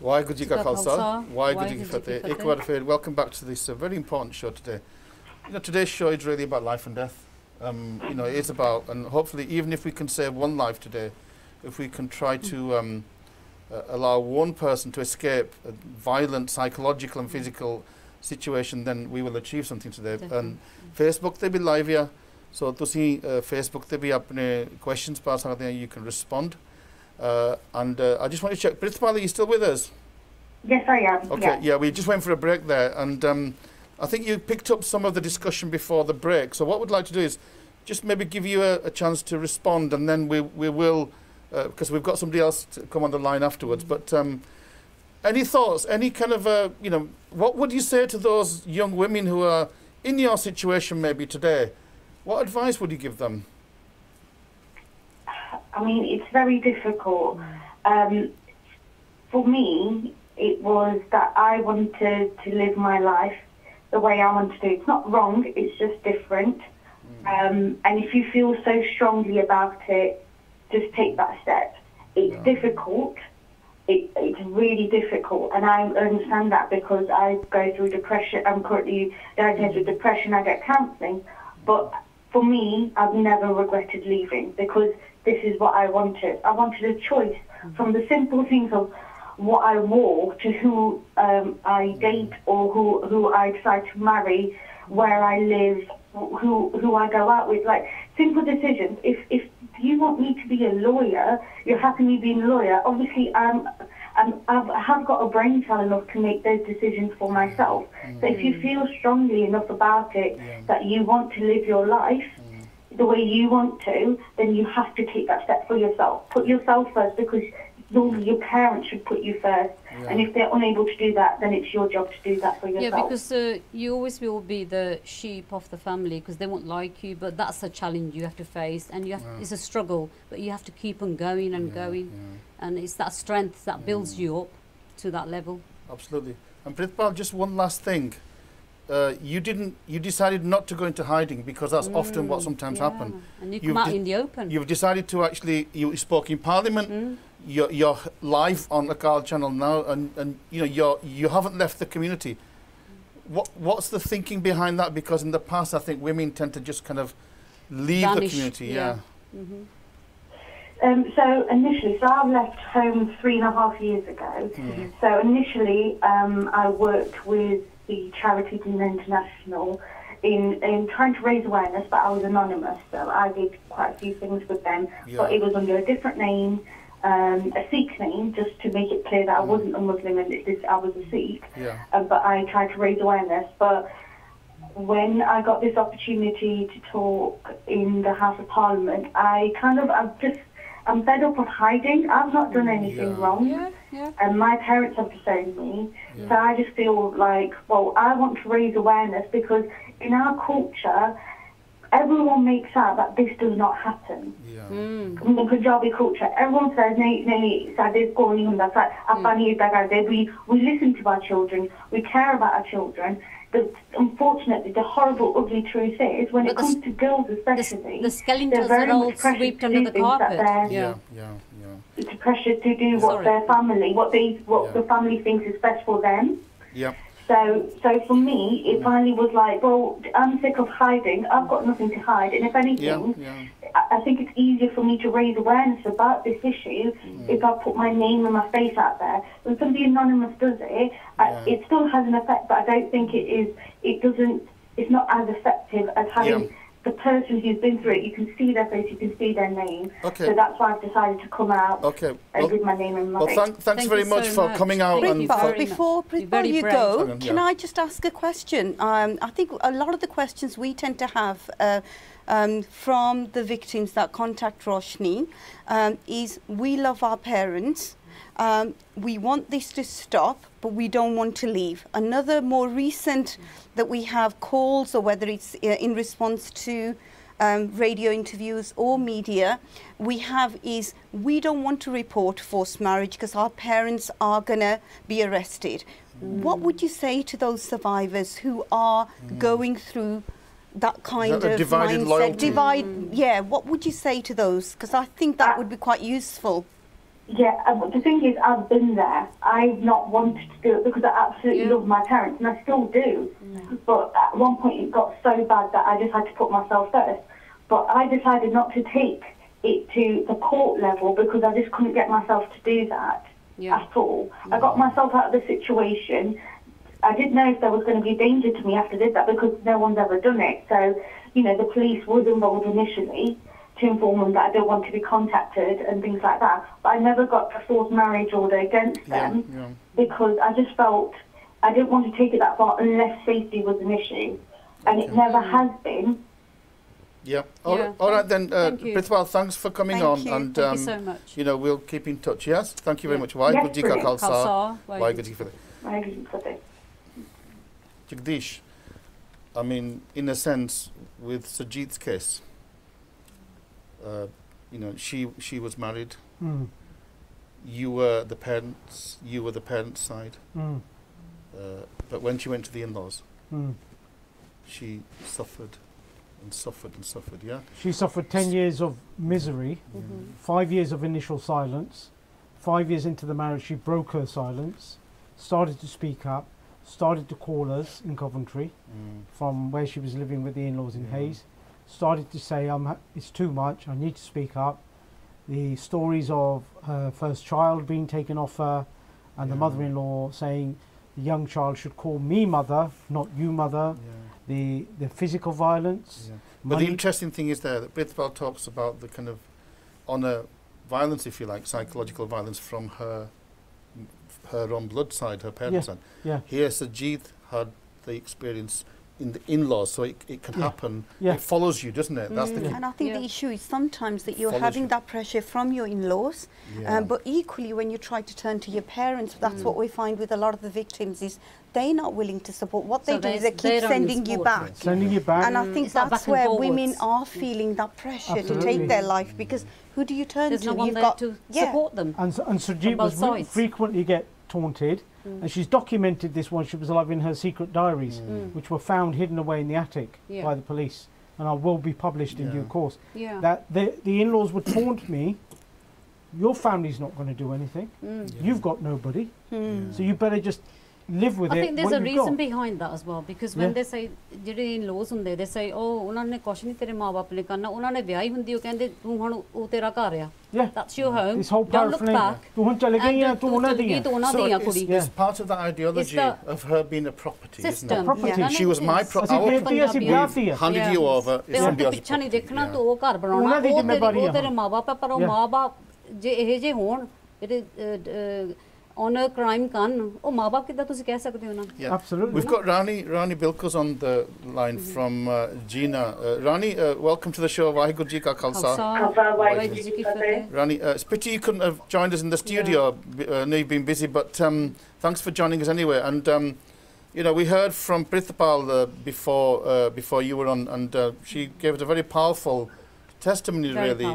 Waiguru ka khalsa, Waiguru ki Waiguru fateh. Ik baar phir welcome back to this very important show today. You know, today's show is really about life and death. You know, it is about, and hopefully, even if we can save one life today, if we can try to allow one person to escape a violent psychological and physical situation, then we will achieve something today. And Facebook te bhi live ya, so tusi Facebook te bhi apne questions pa sakte hain, you can respond. And I just want to check, Prithpal, are you still with us? Yes, I am. Okay, yeah, we just went for a break there, and I think you picked up some of the discussion before the break. So what we'd like to do is just maybe give you a chance to respond, and then we will, because we've got somebody else to come on the line afterwards. But any thoughts, any kind of, you know, what would you say to those young women who are in your situation maybe today? What advice would you give them? I mean, it's very difficult. For me, it was that I wanted to live my life the way I want to do. It's not wrong, it's just different. And if you feel so strongly about it, just take that step. It's difficult. It's really difficult, and I understand that because I go through depression. I'm currently diagnosed with depression. I get counselling, but for me, I've never regretted leaving because this is what I wanted. I wanted a choice from the simple things of what I wore to who I date or who I decide to marry, where I live, who I go out with. Like simple decisions. If you want me to be a lawyer, you're happy me being a lawyer. Obviously, I have got a brain cell enough to make those decisions for myself. So if you feel strongly enough about it that you want to live your life the way you want to, then you have to take that step for yourself. Put yourself first, because normally your parents should put you first. And if they're unable to do that, then it's your job to do that for yourself. Yeah, because you always will be the sheep of the family because they won't like you, but that's a challenge you have to face, and you have it's a struggle, but you have to keep on going and going, and it's that strength that builds you up to that level. Absolutely. And Prithpal, just one last thing. You decided not to go into hiding because that's often what sometimes happens. And you come out in the open. You've decided to actually, you spoke in Parliament, you're live on the Carl channel now, and you know you haven't left the community. What's the thinking behind that? Because in the past, I think women tend to just kind of leave the community. So initially, I've left home 3.5 years ago. So initially, I worked with the charity Demed International in trying to raise awareness, but I was anonymous, so I did quite a few things with them. But it was under a different name, a Sikh name, just to make it clear that I wasn't a Muslim and I was a Sikh. But I tried to raise awareness. But when I got this opportunity to talk in the House of Parliament, I'm fed up of hiding. I've not done anything wrong. And my parents have disowned me. So I just feel like, well, I want to raise awareness because in our culture, everyone makes out that this does not happen. In the Punjabi culture, everyone says, we listen to our children, we care about our children. Unfortunately, the horrible, ugly truth is, when it comes to girls especially, the skeletons are all swept under the carpet. It's pressure to do what their family, what the family thinks is best for them. So for me, it finally was like, well, I'm sick of hiding. I've got nothing to hide, and if anything, I think it's easier for me to raise awareness about this issue if I put my name and my face out there. When somebody anonymous does it, it still has an effect, but I don't think it's not as effective as having the person who's been through it. You can see their face, you can see their name. So that's why I've decided to come out with my name and my face. Thanks very much for coming out. Before you go, can I just ask a question? I think a lot of the questions we tend to have from the victims that contact Roshni is, we love our parents, we want this to stop, but we don't want to leave. Another more recent that we have calls, or whether it's in response to radio interviews or media, we have is, we don't want to report forced marriage because our parents are going to be arrested. What would you say to those survivors who are going through that kind of divided mindset? Loyalty. What would you say to those? Because I think that would be quite useful. but the thing is, I've been there. I've not wanted to do it because I absolutely love my parents, and I still do. But at one point it got so bad that I just had to put myself first. But I decided not to take it to the court level because I just couldn't get myself to do that at all. I got myself out of the situation. I didn't know if there was going to be danger to me after I did that because no one's ever done it. So, you know, the police was involved initially to inform them that I don't want to be contacted and things like that. But I never got a forced marriage order against them because I just felt I didn't want to take it that far unless safety was an issue. And it never has been. All right then, Prithpal, thanks for coming on. And thank you so much. You know, we'll keep in touch. Yes, thank you very much. Waheguru Ji Ka Khalsa, Waheguru Ji Ki Fateh. Jagdish, I mean, in a sense, with Sajid's case, you know, she was married. You were the parents. You were the parents' side. But when she went to the in-laws, she suffered and suffered and suffered. Yeah. She suffered 10 years of misery, 5 years of initial silence. 5 years into the marriage, she broke her silence, started to speak up, started to call us in Coventry from where she was living with the in-laws in Hayes. Started to say, it's too much, I need to speak up. The stories of her first child being taken off her and the mother-in-law saying the young child should call me mother, not you mother. The physical violence. But the interesting thing is there that Prithpal talks about the kind of honour violence, if you like, psychological violence from her own blood side, her parents' side. Here Sajid had the experience in the in-laws, so it can happen. It follows you, doesn't it? That's the and I think the issue is sometimes that you're having that pressure from your in-laws, but equally when you try to turn to your parents, that's what we find with a lot of the victims is they're not willing to support. What they do is they keep sending you back. And I think that's where women are feeling that pressure to take their life because who do you turn There's to? no one there to support them. And Sajid was frequently get taunted. And she's documented this when she was alive in her secret diaries, which were found hidden away in the attic by the police, and will be published in due course. That the in-laws would taunt me, your family's not going to do anything, you've got nobody, so you better just live with it. I think there's a reason behind that as well, because when they say, in-laws ਹੁੰਦੇ, they say, oh, ਉਹਨਾਂ ਨੇ ਕੁਛ ਨਹੀਂ ਤੇਰੇ ਮਾਂ-ਬਾਪ ਨੇ ਕਰਨਾ, ਉਹਨਾਂ ਨੇ ਵਿਆਹੀ ਹੁੰਦੀ ਉਹ ਕਹਿੰਦੇ ਤੂੰ ਹੁਣ ਉਹ ਤੇਰਾ ਘਰ ਆ. That's your home. This whole Don't look back. ਤੂੰ ਹੁਣ ਚਲੇ ਗਈ ਆ, ਤੂੰ ਉਹਨਾਂ ਦੀ ਆ. It's part of that ideology of her being a property, isn't it? Property. She was my property. Handed you over. ਤੇ ਹੁਣ ਤੂੰ ਪਿੱਛਾ ਨਹੀਂ ਦੇਖਣਾ ਤੂੰ ਉਹ ਘਰ ਬਣਾਉਣਾ ਉਹ ਤੇਰੇ ਮਾਂ-ਬਾਪ ਪਰ ਉਹ ਮਾਂ-ਬਾਪ ਜੇ ਇਹ ਜੇ ਹੋਣ ਜਿਹੜੇ honor crime kan oh maa baap kidda tusi keh sakde ho na. Absolutely. We've got Rani Bilkos on the line from Gina. Rani, welcome to the show. Waheguru Ji Ka Khalsa. Waheguru Ji Ki Fateh. Rani, it's a pity you couldn't have joined us in the studio. I know you've been busy, but thanks for joining us anyway. And you know, we heard from Prithpal before you were on, and she gave us a very powerful testimony, really.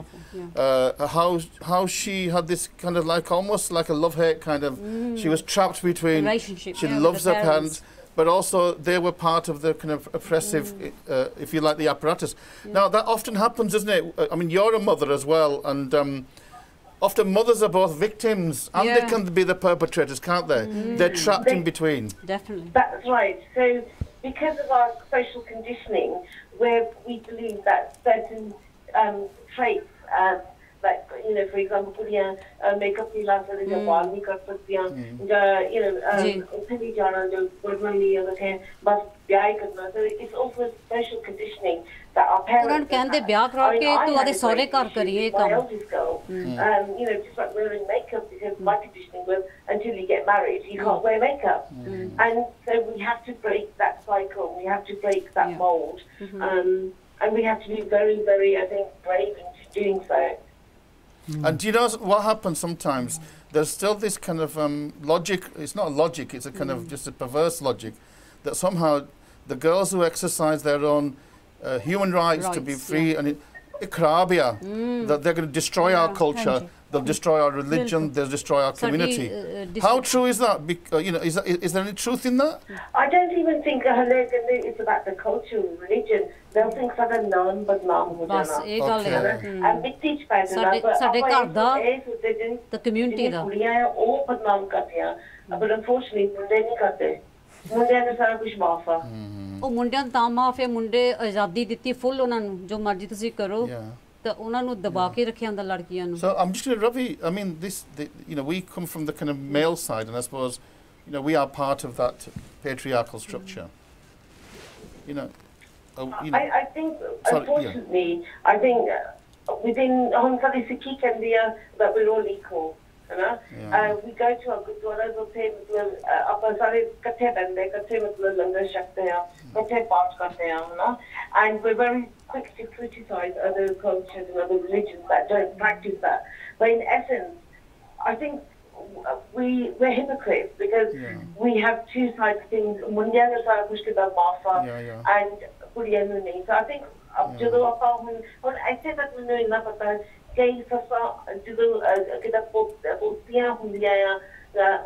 How she had this kind of like almost like a love-hate kind of. She was trapped between. She loves her parents, but also they were part of the kind of oppressive, if you like, the apparatus. Now that often happens, isn't it? I mean, you're a mother as well, and often mothers are both victims and they can be the perpetrators, can't they? They're trapped in between. Definitely. That's right. So because of our social conditioning, where we believe that certain traits, like, you know, for example, makeup नहीं ला सकते या बाल नहीं कर सकते या, you know, उसे नहीं जाना जो कोई नहीं है तो बस ब्याह ही करना. So it's also social conditioning that our parents. उन्होंने कहते ब्याह करा के तू आधे सौरे घर करिए काम. You know, just like wearing makeup, because my conditioning was until you get married, you can't wear makeup, and so we have to break that cycle. We have to break that mold. And we have to be very, very, I think, brave in doing so. And do you know what happens sometimes? There's still this kind of logic. It's not logic. It's a kind of just a perverse logic that somehow the girls who exercise their own human rights to be free, and Ikrabia, that they're going to destroy our culture, they'll destroy our religion, they'll destroy our community. How true is that? You know, is there any truth in that? I don't even think it's about the culture and religion. They'll think that a non but non and we teach by the community but unfortunately they don't karte. ਮੁੰਡਿਆਂ ਨੂੰ ਸਾਰਾ ਕੁਝ ਮਾਫ ਆ ਉਹ ਮੁੰਡਿਆਂ ਨੂੰ ਤਾਂ ਮਾਫ ਹੈ ਮੁੰਡੇ ਆਜ਼ਾਦੀ ਦਿੱਤੀ ਫੁੱਲ ਉਹਨਾਂ ਨੂੰ ਜੋ ਮਰਜ਼ੀ ਤੁਸੀਂ ਕਰੋ ਤਾਂ ਉਹਨਾਂ ਨੂੰ ਦਬਾ ਕੇ ਰੱਖਿਆ ਹੁੰਦਾ ਲੜਕੀਆਂ ਨੂੰ So I'm just going to Ravi, I mean you know, we come from the kind of male side, and I suppose, you know, we are part of that patriarchal structure. You know, I think unfortunately I think within Hansali Sikhi India that we're all equal. We go to our gurdwaras ਉੱਥੇ ਆਪਾਂ ਸਾਰੇ ਇਕੱਠੇ ਬੈਠਦੇ ਇਕੱਠੇ ਮਤਲਬ ਲੰਗਰ ਛਕਦੇ ਆ ਇਕੱਠੇ ਪਾਠ ਕਰਦੇ ਆ ਹਨਾ and we're very quick to criticize other cultures and other religions that don't practice that, but in essence I think we're hypocrites because we have two sides of things. ਮੁੰਡਿਆਂ ਨੂੰ ਸਾਰਾ ਕੁਝ ਕਿਦਾਂ ਮਾਫ ਆ and ਕੁੜੀਆਂ ਨੂੰ ਨਹੀਂ. So I think ਜਦੋਂ ਆਪਾਂ ਹੁਣ ਇੱਥੇ ਤੱਕ ਮੈਨੂੰ ਇੰਨਾ ਪਤਾ ਹੈ ਕਈ ਸੱਸਾਂ ਜਦੋਂ ਕਿਤੇ ਪੋਤੀਆਂ ਹੁੰਦੀਆਂ ਆ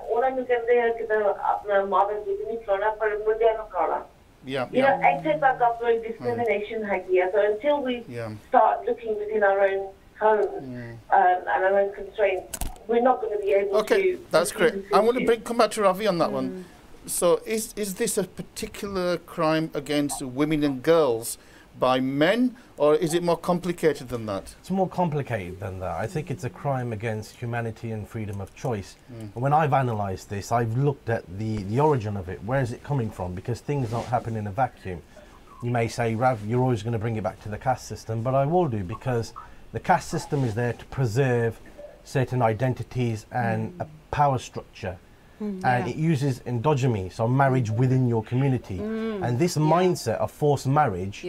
ਉਹਨਾਂ ਨੂੰ ਕਹਿੰਦੇ ਆ ਕਿਤੇ ਆਪਣਾ ਮਾਂ ਦਾ ਦੁੱਧ ਨਹੀਂ ਪਿਲਾਉਣਾ ਪਰ ਮੁੰਡਿਆਂ ਨੂੰ ਪਿਲਾਉਣਾ. You know, ਇੱਥੇ ਤੱਕ ਆਪਣੀ discrimination ਹੈਗੀ ਆ. So until we start looking within our own homes and our own constraints, we're not going to be able to... Okay, that's great. I want to come back to Ravi on that one. So is this a particular crime against women and girls by men, or is it more complicated than that? It's more complicated than that. I think it's a crime against humanity and freedom of choice. When I've analysed this, I've looked at the origin of it. Where is it coming from? Because things don't happen in a vacuum. You may say, Rav, you're always going to bring it back to the caste system, but I will do, because the caste system is there to preserve certain identities and a power structure. And it uses endogamy, so marriage within your community. And this mindset of forced marriage,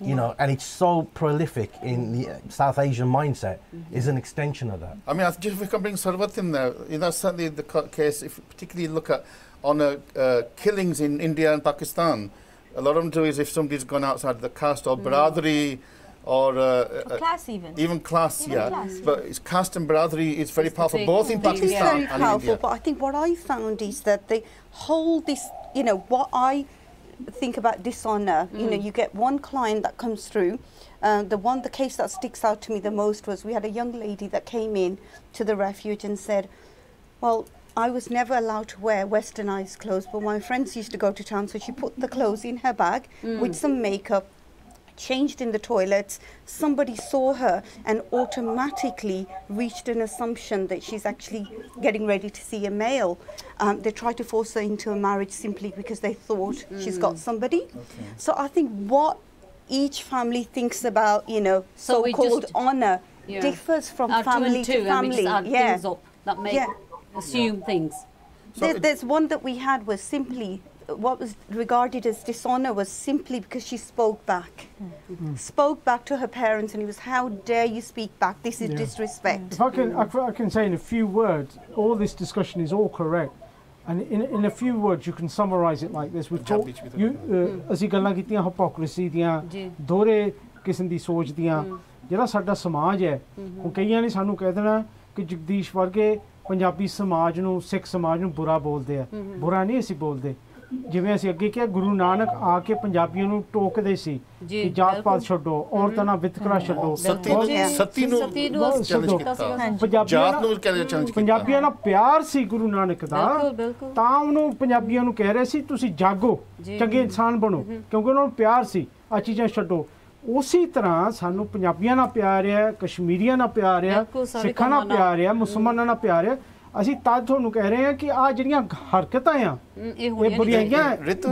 you know, and it's so prolific in the South Asian mindset, is an extension of that. I mean, if we can bring Sarwat in there, you know, certainly the case, if you particularly look at on killings in India and Pakistan, a lot of them do is if somebody's gone outside the caste or Bradri, or class even class, class. But it's caste and Bradri is very powerful, both in Pakistan very and powerful, India. But I think what I found is that they hold this, you know, what I think about dishonour, you know, you get one client that comes through, the case that sticks out to me the most was we had a young lady that came in to the refuge and said, well, I was never allowed to wear westernized clothes, but my friends used to go to town, so she put the clothes in her bag with some makeup, changed in the toilets, somebody saw her and automatically reached an assumption that she's actually getting ready to see a male. They tried to force her into a marriage simply because they thought she's got somebody. So I think what each family thinks about, you know, so-called honour differs from family to family. Things up that make assume things. So there's one that we had was simply what was regarded as dishonour was simply because she spoke back. Spoke back to her parents, and it was, how dare you speak back, this is disrespect. If I can say in a few words, all this discussion is all correct, and in a few words you can summarise it like this. We've talked, ਅਸੀਂ ਗੱਲਾਂ ਕੀਤੀਆਂ hypocrisy ਦੀਆਂ, ਦੋਹਰੇ ਕਿਸਮ ਦੀ ਸੋਚ ਦੀਆਂ, ਜਿਹੜਾ ਸਾਡਾ ਸਮਾਜ ਹੈ, ਉਹ ਕਈਆਂ ਨੇ ਸਾਨੂੰ ਕਹਿ ਦੇਣਾ ਕਿ ਜਗਦੀਸ਼ ਵਰਗੇ ਪੰਜਾਬੀ ਸਮਾਜ ਨੂੰ, ਸਿੱਖ ਸਮਾਜ ਨੂੰ ਬੁਰਾ ਬੋਲਦੇ ਆ. ਬੁਰਾ ਨਹੀਂ ਅਸੀਂ ਬੋਲਦੇ. ਜਿਵੇਂ ਅਸੀਂ ਅੱਗੇ ਕਿਹਾ, ਗੁਰੂ ਨਾਨਕ ਆ ਕੇ ਪੰਜਾਬੀਆਂ ਨੂੰ ਟੋਕਦੇ ਸੀ ਕਿ ਜਾਤ ਪਾਤ ਛੱਡੋ, ਔਰਤਾਂ ਨਾਲ ਵਿਤਕਰਾ ਛੱਡੋ, ਸਤੀ ਨੂੰ ਪੰਜਾਬੀਆਂ ਨਾਲ ਪਿਆਰ ਸੀ ਗੁਰੂ ਨਾਨਕ ਦਾ, ਤਾਂ ਉਹਨੂੰ ਪੰਜਾਬੀਆਂ ਨੂੰ ਕਹਿ ਰਹੇ ਸੀ ਤੁਸੀਂ ਜਾਗੋ, ਚੰਗੇ ਇਨਸਾਨ ਬਣੋ, ਕਿਉਂਕਿ ਉਹਨਾਂ ਨੂੰ ਪਿਆਰ ਸੀ, ਆ ਚੀਜ਼ਾਂ ਛੱਡੋ. ਉਸੇ ਤਰ੍ਹਾਂ ਸਾਨੂੰ ਪੰਜਾਬੀਆਂ ਨਾਲ ਪਿਆਰ ਹੈ, ਕਸ਼ਮੀਰੀਆਂ ਨਾਲ ਪਿਆਰ ਹੈ, ਸਿੱਖਾਂ ਨਾਲ ਪਿਆਰ ਹੈ, ਮੁਸਲਮਾਨਾਂ ਨਾਲ ਪਿਆਰ ਹੈ. ਅਸੀਂ ਤਾਂ ਤੁਹਾਨੂੰ ਕਹਿ ਰਹੇ ਹਾਂ ਕਿ ਆ ਜਿਹੜੀਆਂ ਹਰਕਤਾਂ ਆ ਇਹ ਬੁਰੀਆਂ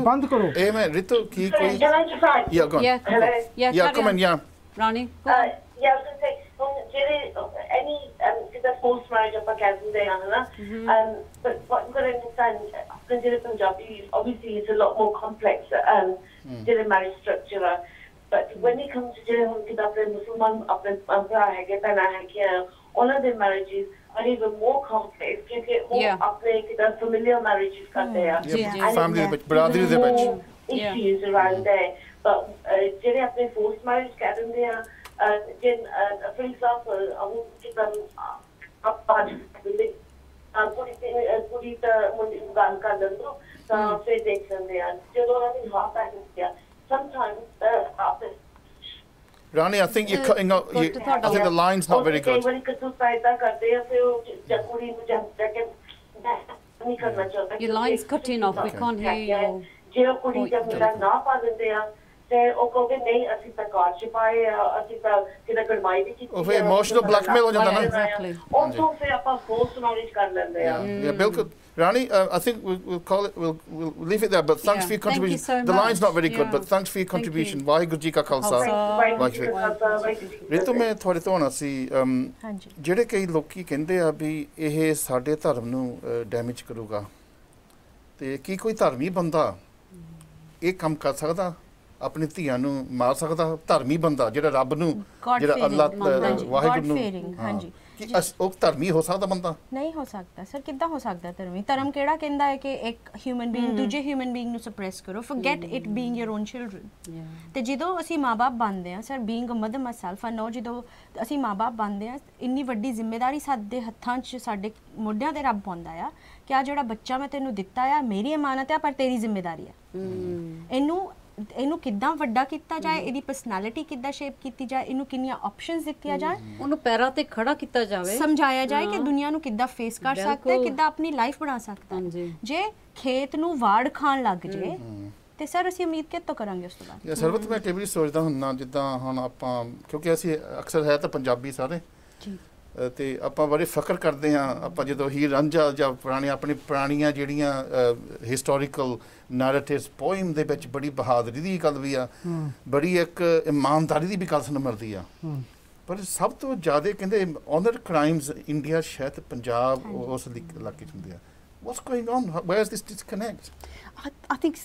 ਬੰਦ ਕਰੋ. ਇਹ ਮੈਂ ਰਿਤੂ ਕੀ ਕੋਈ ਰਾਣੀ ਜਿਹੜੇ any ਕਿਦਾ forced marriage ਆਪਾਂ ਕਹਿ ਦਿੰਦੇ ਆ ਹਨਾ, but what you got to understand, ਆਪਣੇ ਜਿਹੜੇ Punjabi obviously it's a lot more complex ਜਿਹੜੇ marriage structure ਆ, but when it comes to ਜਿਹੜੇ ਹੁਣ ਕਿਦਾ ਆਪਣੇ ਮੁਸਲਮਾਨ ਆਪਣੇ ਭਰਾ ਹੈਗੇ ਭੈਣਾਂ ਹੈਗੀਆਂ, ਉਹਨਾਂ ਦੇ marriages are even more complex because ਉਹ ਆਪਣੇ ਕਿਦਾ familial marriages ਕਰਦੇ ਆ, family ਵਿੱਚ ਬਰਾਦਰੀ ਦੇ ਵਿੱਚ issues around there, but ਜਿਹੜੇ ਆਪਣੇ forced marriage ਕਹਿ ਦਿੰਦੇ ਆ, for example, sometimes Rani, I think you're cutting up. I think the line's not very good. Your line's cutting off. We can't hear you. फिर emotional blackmail हो जाता ना. Exactly. Yeah, बिल्कुल. Rani, I think we'll call it. We'll leave it there. But thanks for your contribution. Thank you so the line's much. not very good, but thanks for your Thank contribution. you. Vaheguru ji ka khalsa. Ritu ਮੈਂ ਤੁਹਾਡੇ ਤੋਂ ਆਉਣਾ ਸੀ ਜਿਹੜੇ ਕਈ ਲੋਕੀ ਕਹਿੰਦੇ ਆ ਵੀ ਇਹ ਸਾਡੇ ਧਰਮ ਨੂੰ ਡੈਮੇਜ ਕਰੂਗਾ ਤੇ ਕੀ ਕੋਈ ਧਰਮੀ ਬੰਦਾ ਇਹ ਕੰਮ ਕਰ ਸਕਦਾ ਆਪਣੀ ਧੀਆਂ ਨੂੰ ਮਾਰ ਸਕਦਾ ਧਰਮੀ ਬੰਦਾ ਜਿਹੜਾ ਰੱਬ ਨੂੰ ਜਿਹੜਾ ਅੱਲਾਹ ਵਾਹਿਗੁਰੂ ਨੂੰ ਹਾਂਜੀ ਉਹ ਧਰਮੀ ਹੋ ਸਕਦਾ ਬੰਦਾ ਨਹੀਂ ਹੋ ਸਕਦਾ ਸਰ ਕਿੱਦਾਂ ਹੋ ਸਕਦਾ ਧਰਮ ਕਿਹੜਾ ਕਹਿੰਦਾ ਹੈ ਕਿ ਇੱਕ ਹਿਊਮਨ ਬੀਇੰਗ ਦੂਜੇ ਹਿਊਮਨ ਬੀਇੰਗ ਨੂੰ ਸਪਰੈਸ ਕਰੋ forget it being your own children ਤੇ ਜਦੋਂ ਅਸੀਂ ਮਾਂ-ਬਾਪ ਬਣਦੇ ਆ sir being a mother myself I know ਜਦੋਂ ਅਸੀਂ ਮਾਂ-ਬਾਪ ਬਣਦੇ ਆ ਇੰਨੀ ਵੱਡੀ ਜ਼ਿੰਮੇਵਾਰੀ ਸਾਡੇ ਹੱਥਾਂ 'ਚ ਸਾਡੇ ਮੋਢਿਆਂ ਤੇ ਰੱਬ ਪਾਉਂਦਾ ਆ ਕਿ ਆ ਜਿਹੜਾ ਬੱਚਾ ਮੈਂ ਤੈਨੂੰ ਦਿੱਤਾ ਆ ਮੇਰੀ ਅਮਾਨਤ ਆ ਪਰ ਤੇਰੀ ਜ਼ਿੰਮੇਵਾਰੀ ਆ ਇਹਨੂੰ ਕਿੱਦਾਂ ਵੱਡਾ ਕੀਤਾ ਜਾਏ ਇਹਦੀ ਪਰਸਨੈਲਿਟੀ ਕਿੱਦਾਂ ਸ਼ੇਪ ਕੀਤੀ ਜਾਏ ਇਹਨੂੰ ਕਿੰਨੀਆਂ ਆਪਸ਼ਨਸ ਦਿੱਤੀਆਂ ਜਾਏ ਉਹਨੂੰ ਪੈਰਾਂ ਤੇ ਖੜਾ ਕੀਤਾ ਜਾਵੇ ਸਮਝਾਇਆ ਜਾਏ ਕਿ ਦੁਨੀਆ ਨੂੰ ਕਿੱਦਾਂ ਫੇਸ ਕਰ ਸਕਦਾ ਹੈ ਕਿੱਦਾਂ ਆਪਣੀ ਲਾਈਫ ਬਣਾ ਸਕਦਾ ਹੈ ਜੇ ਖੇਤ ਨੂੰ ਵਾੜ ਖਾਣ ਲੱਗ ਜੇ ਤੇ ਸਰ ਅਸੀਂ ਉਮੀਦ ਕਿੱਥੋਂ ਕਰਾਂਗੇ ਉਸ ਤੋਂ ਬਾਅਦ ਯਾ ਸਰਵਤ ਮੈਂ ਕਈ ਵਾਰੀ ਸੋਚਦਾ ਹੁੰਨਾ ਜਿੱਦਾਂ ਹੁਣ ਆਪਾਂ ਕਿਉਂਕਿ ਅਸੀਂ ਅਕਸਰ ਹੈ ਤਾਂ ਪੰਜਾਬੀ ਸਾਰੇ ਤੇ ਆਪਾਂ ਬੜੇ ਫਖਰ ਕਰਦੇ ਹਾਂ ਆਪਾਂ ਜਦੋਂ ਹੀ ਰਾਂਝਾ ਜਾਂ ਪੁਰਾਣੀਆਂ ਜਿਹੜੀਆਂ ਹਿਸਟੋਰੀਕਲ ਨੈਰੇਟਿਵਸ ਪੋਇਮ ਦੇ ਵਿੱਚ ਬੜੀ ਬਹਾਦਰੀ ਦੀ ਗੱਲ ਵੀ ਆ ਬੜੀ ਇੱਕ ਇਮਾਨਦਾਰੀ ਦੀ ਵੀ ਗੱਲ ਸਾਨੂੰ ਮਿਲਦੀ ਆ ਪਰ ਸਭ ਤੋਂ ਜ਼ਿਆਦਾ ਕਹਿੰਦੇ ਆਨਰ ਕ੍ਰਾਈਮਸ ਇੰਡੀਆ ਸ਼ਾਇਦ ਪੰਜਾਬ ਉਸ ਇਲਾਕੇ 'ਚ ਹੁੰਦੇ ਆ what's going on where is this disconnect I think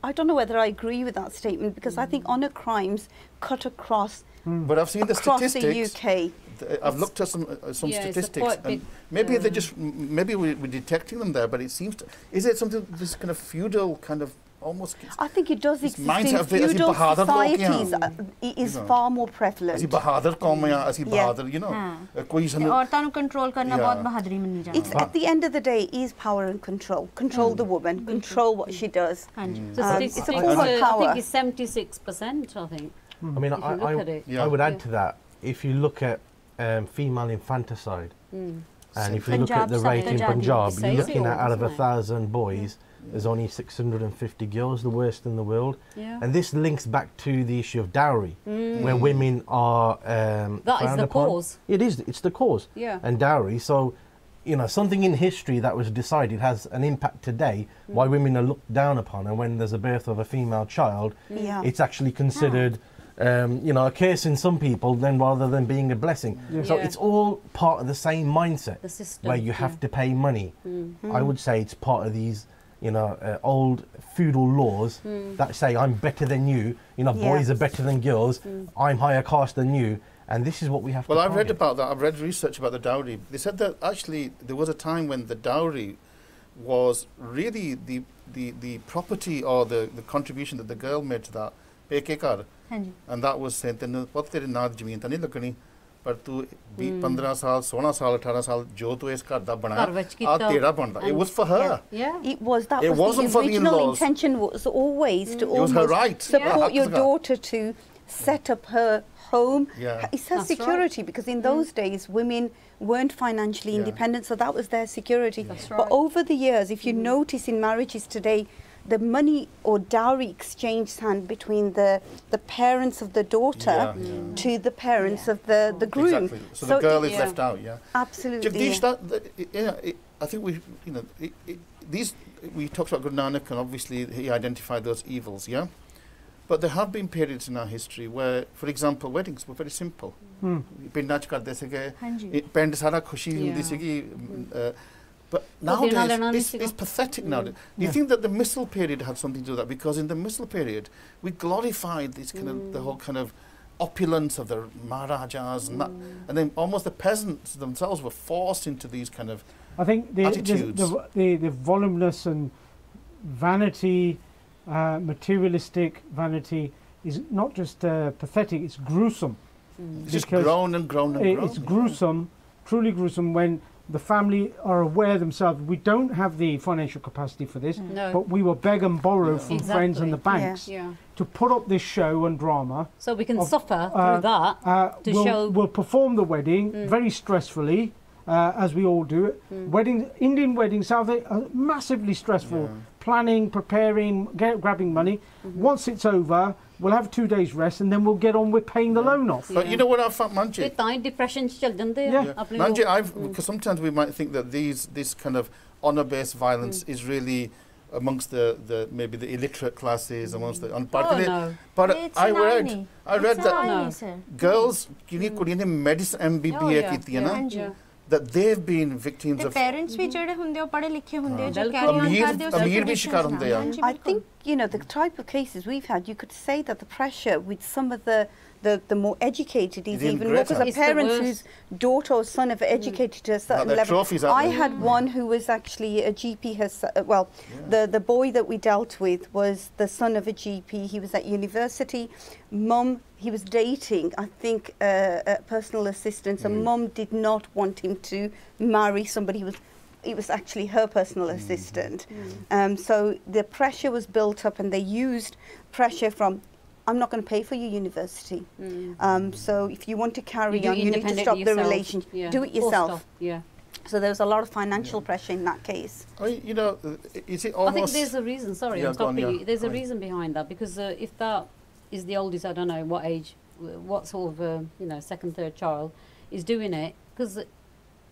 I don't know whether I agree with that statement because I think honor crimes cut across but I've seen the statistics the UK. I've looked at some statistics and maybe they just maybe we're detecting them there but it seems to, is it something this kind of feudal kind of almost I think it does exist in feudal societies it is far more prevalent ਅਸੀਂ ਬਹਾਦਰ ਕੌਮ ਆ ਅਸੀਂ Bahadur you know ਕੋਈ ਸਾਨੂੰ ਔਰਤਾਂ ਨੂੰ control ਕਰਨਾ ਬਹੁਤ ਬਹਾਦਰੀ ਮੰਨੀ ਜਾਂਦੀ it's at the end of the day is power and control the woman control what she does it's a form of power I think it's 76% I think I mean I would add to that if you look at female infanticide and if you look at the rate in Punjab you're looking at out of 1,000 boys there's only 650 girls, the worst in the world. And this links back to the issue of dowry, where women are that is the cause. It's the cause. And dowry. So, you know, something in history that was decided has an impact today, why women are looked down upon. And when there's a birth of a female child, it's actually considered, you know, a curse in some people then rather than being a blessing. So it's all part of the same mindset, the system, where you have to pay money. I would say it's part of these you know, old feudal laws that say I'm better than you, you know, boys are better than girls, I'm higher caste than you, and this is what we have to Well, I've read about that, I've read research about the dowry. They said that actually there was a time when the dowry was really the property or the contribution that the girl made to that peke kar, and that was saying, what tere naad zameen ta nahi lagani, ਪਰ ਤੂੰ 15 ਸਾਲ 16 ਸਾਲ 18 ਸਾਲ ਜੋ ਤੂੰ ਇਸ ਘਰ ਦਾ ਬਣਾਇਆ ਆ ਤੇਰਾ ਬਣਦਾ it was for her it was that it was the original intention was always to support your daughter to set up her home it's her security because in those days women weren't financially independent so that was their security but over the years if you notice in marriages today the money or dowry exchange hand between the parents of the daughter to the parents of the groom. Exactly. So the girl is left out. Absolutely. Jagdish, I think we, you know, these we talked about Guru Nanak and obviously he identified those evils, But there have been periods in our history where, for example, weddings were very simple. ਪਿੰਡਾਂ 'ਚ ਕਰਦੇ ਸੀਗੇ ਪਿੰਡ ਸਾਰਾ ਖੁਸ਼ੀ ਹੁੰਦੀ ਸੀਗੀ. But nowadays, it's pathetic nowadays. Do you think that the Missile period had something to do with that? Because in the Missile period, we glorified this kind of, the whole kind of opulence of the Maharajas and that, and then almost the peasants themselves were forced into these kind of I think the voluminous and vanity, materialistic vanity is not just pathetic, it's gruesome. It's just grown and grown and grown. It's gruesome, truly gruesome, when the family are aware themselves, we don't have the financial capacity for this, but we will beg and borrow from friends and the banks to put up this show and drama. So we can suffer through that to show... We'll perform the wedding very stressfully, as we all do it. Indian weddings, South are massively stressful. Planning, preparing, grabbing money. Once it's over, we'll have 2 days rest, and then we'll get on with paying the loan off. But you know what I found, Manjit? Depression, Manjit, because sometimes we might think that this kind of honour-based violence is really amongst the maybe the illiterate classes, amongst the unparticular. But I read that girls, medicine MBBA that they've been victims of. Parents भी जड़े हुंदे हो पढ़े लिखे हुंदे हो जो अमीर भी शिकार हुंदे हैं. I think, you know, the type of cases we've had, you could say that the pressure with some of the more educated is even more, because a parent whose daughter or son have educated to a certain level. I had one who was actually a GP herself. Well, the boy that we dealt with was the son of a GP. He was at university. Mum, he was dating, I think, a personal assistant. And Mum did not want him to marry somebody who was... It was actually her personal assistant. So the pressure was built up, and they used pressure from, I'm not going to pay for your university. So if you want to carry on, you need to stop the relationship. Do it yourself. So there was a lot of financial pressure in that case. You know, is it almost... I think there's a reason, sorry, I'm stopping you. There's a reason behind that, because if that is the oldest, I don't know what age, what sort of, you know, second, third child is doing it, because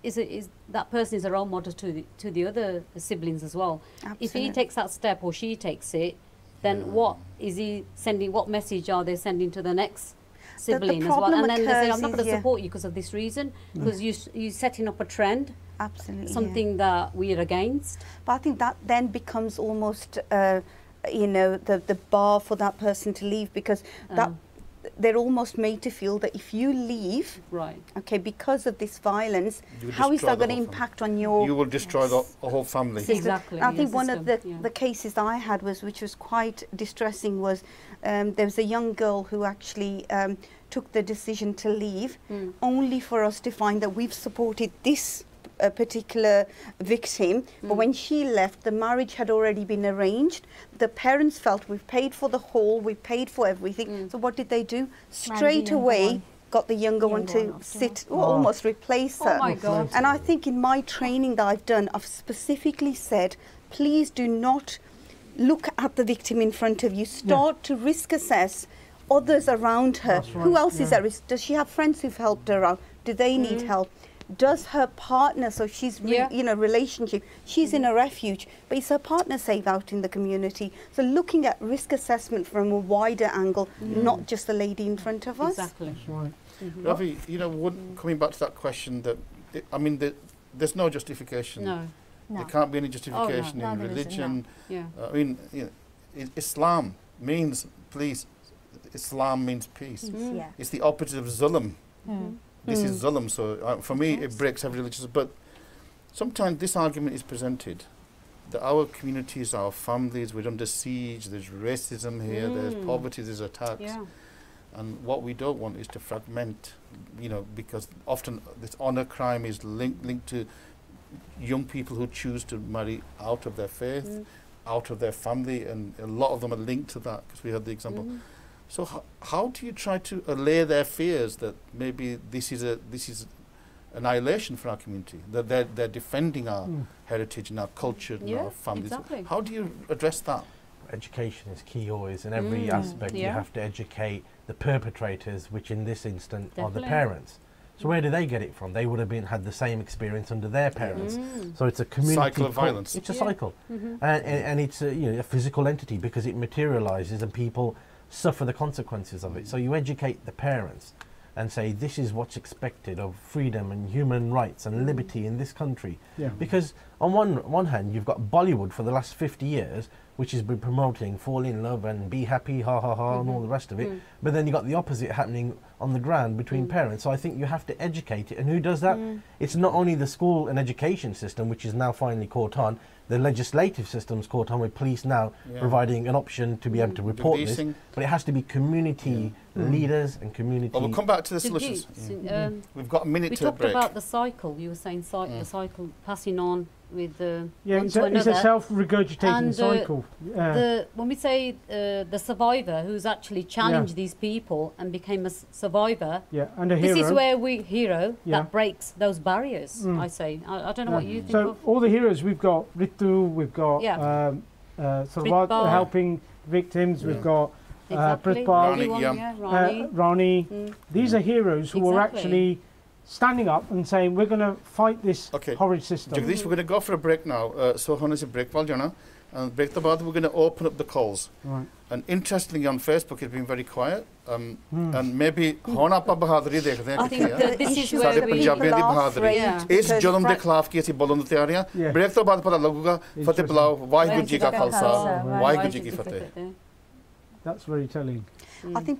is that person is a role model to the other siblings as well. Absolutely. If he takes that step or she takes it, then what is he sending? What message are they sending to the next sibling as well? And then they say, I'm not going to support you because of this reason, because you're setting up a trend. Absolutely. Something that we're against. But I think that then becomes almost, you know, the bar for that person to leave, because that they're almost made to feel that if you leave, okay, because of this violence, how is that going to impact on your... You will destroy the whole family. Exactly. I think one of the cases I had which was quite distressing, was there was a young girl who actually took the decision to leave, only for us to find that we've supported this particular victim, but when she left, the marriage had already been arranged. The parents felt, we've paid for the hall, we've paid for everything. So what did they do? Straight away got the younger one to sit, or almost replace her. Oh my God. And I think in my training that I've done, I've specifically said, please do not look at the victim in front of you. Start to risk assess others around her. Who else is at risk? Does she have friends who've helped her out? Do they need help? Does her partner, so she's in a relationship, she's in a refuge, but is her partner safe out in the community? So looking at risk assessment from a wider angle, not just the lady in front of us. Exactly. That's right. Ravi, you know, coming back to that question, that I mean, there's no justification. No. There can't be any justification in religion. I mean, you know, Islam means Islam means peace. It's the opposite of zulm. This is zulm, so for me it breaks every religious. But sometimes this argument is presented that our communities, our families, we're under siege, there's racism here, there's poverty, there's attacks. And what we don't want is to fragment, you know, because often this honour crime is linked to young people who choose to marry out of their faith, out of their family, and a lot of them are linked to that, because we had the example. So how do you try to allay their fears that maybe this is annihilation for our community, that they're defending our heritage and our culture and our families? Exactly. How do you address that? Education is key always. In every aspect you have to educate the perpetrators, which in this instant are the parents. So where do they get it from? They would have had the same experience under their parents. So it's a community cycle of violence. It's a cycle, and it's a physical entity, because it materializes and people suffer the consequences of it. So you educate the parents and say, this is what's expected of freedom and human rights and liberty in this country. Because on one hand, you've got Bollywood for the last 50 years, which has been promoting fall in love and be happy, ha ha ha, and all the rest of it. But then you've got the opposite happening on the ground between parents. So I think you have to educate it. And who does that? It's not only the school and education system, which is now finally caught on, the legislative system's caught on with police now Yeah. providing an option to be able to report this, Policing. but it has to be community leaders and community. Well, we'll come back to the Did solutions. you- Yeah. We've got a minute we to talked break. about the cycle. You were saying the cycle passing on with the Yeah, one it's to a another. self-regurgitating And, cycle. When we say the survivor who's actually challenged these people and became a survivor, Yeah, and a hero. this is where we Yeah. that breaks those barriers. I say. I don't know what you think So of. all the heroes we've got Ritu, we've got Yeah. Sarvat Pritpal. helping victims, we've got Exactly. Pritpal, Everyone, yeah. yeah, Rani. Rani. These are heroes who are Exactly. actually standing up and saying we're going to fight this Okay. horrid system. Jagdish, we're going to go for a break now. So, hon is a break, Valjana. And break the baad, we're going to open up the calls. Right. And interestingly, on Facebook, it's been very quiet. And maybe hon ਆਪਾਂ ਬਹਾਦਰੀ ਦੇਖਦੇ ਹਾਂ I think ਕਿੱਥੇ that this is ਸਾਡੇ where we ਪੰਜਾਬੀਆਂ ਦੀ people are ਬਹਾਦਰੀ afraid ਇਸ because ਜ਼ੁਲਮ ਦੇ ਖਿਲਾਫ ਕੀ ਅਸੀਂ ਬੋਲਣ ਨੂੰ ਤਿਆਰ ਹਾਂ Yeah. ਬ੍ਰੇਕ ਤੋਂ ਬਾਅਦ ਪਤਾ ਲੱਗੂਗਾ ਫਤਿਹ ਬੁਲਾਓ ਵਾਹਿਗੁਰੂ ਜੀ ਕਾ ਖਾਲਸਾ ਵਾਹਿਗੁਰੂ ਜੀ ਕੀ ਫਤਿਹ That's very telling. I think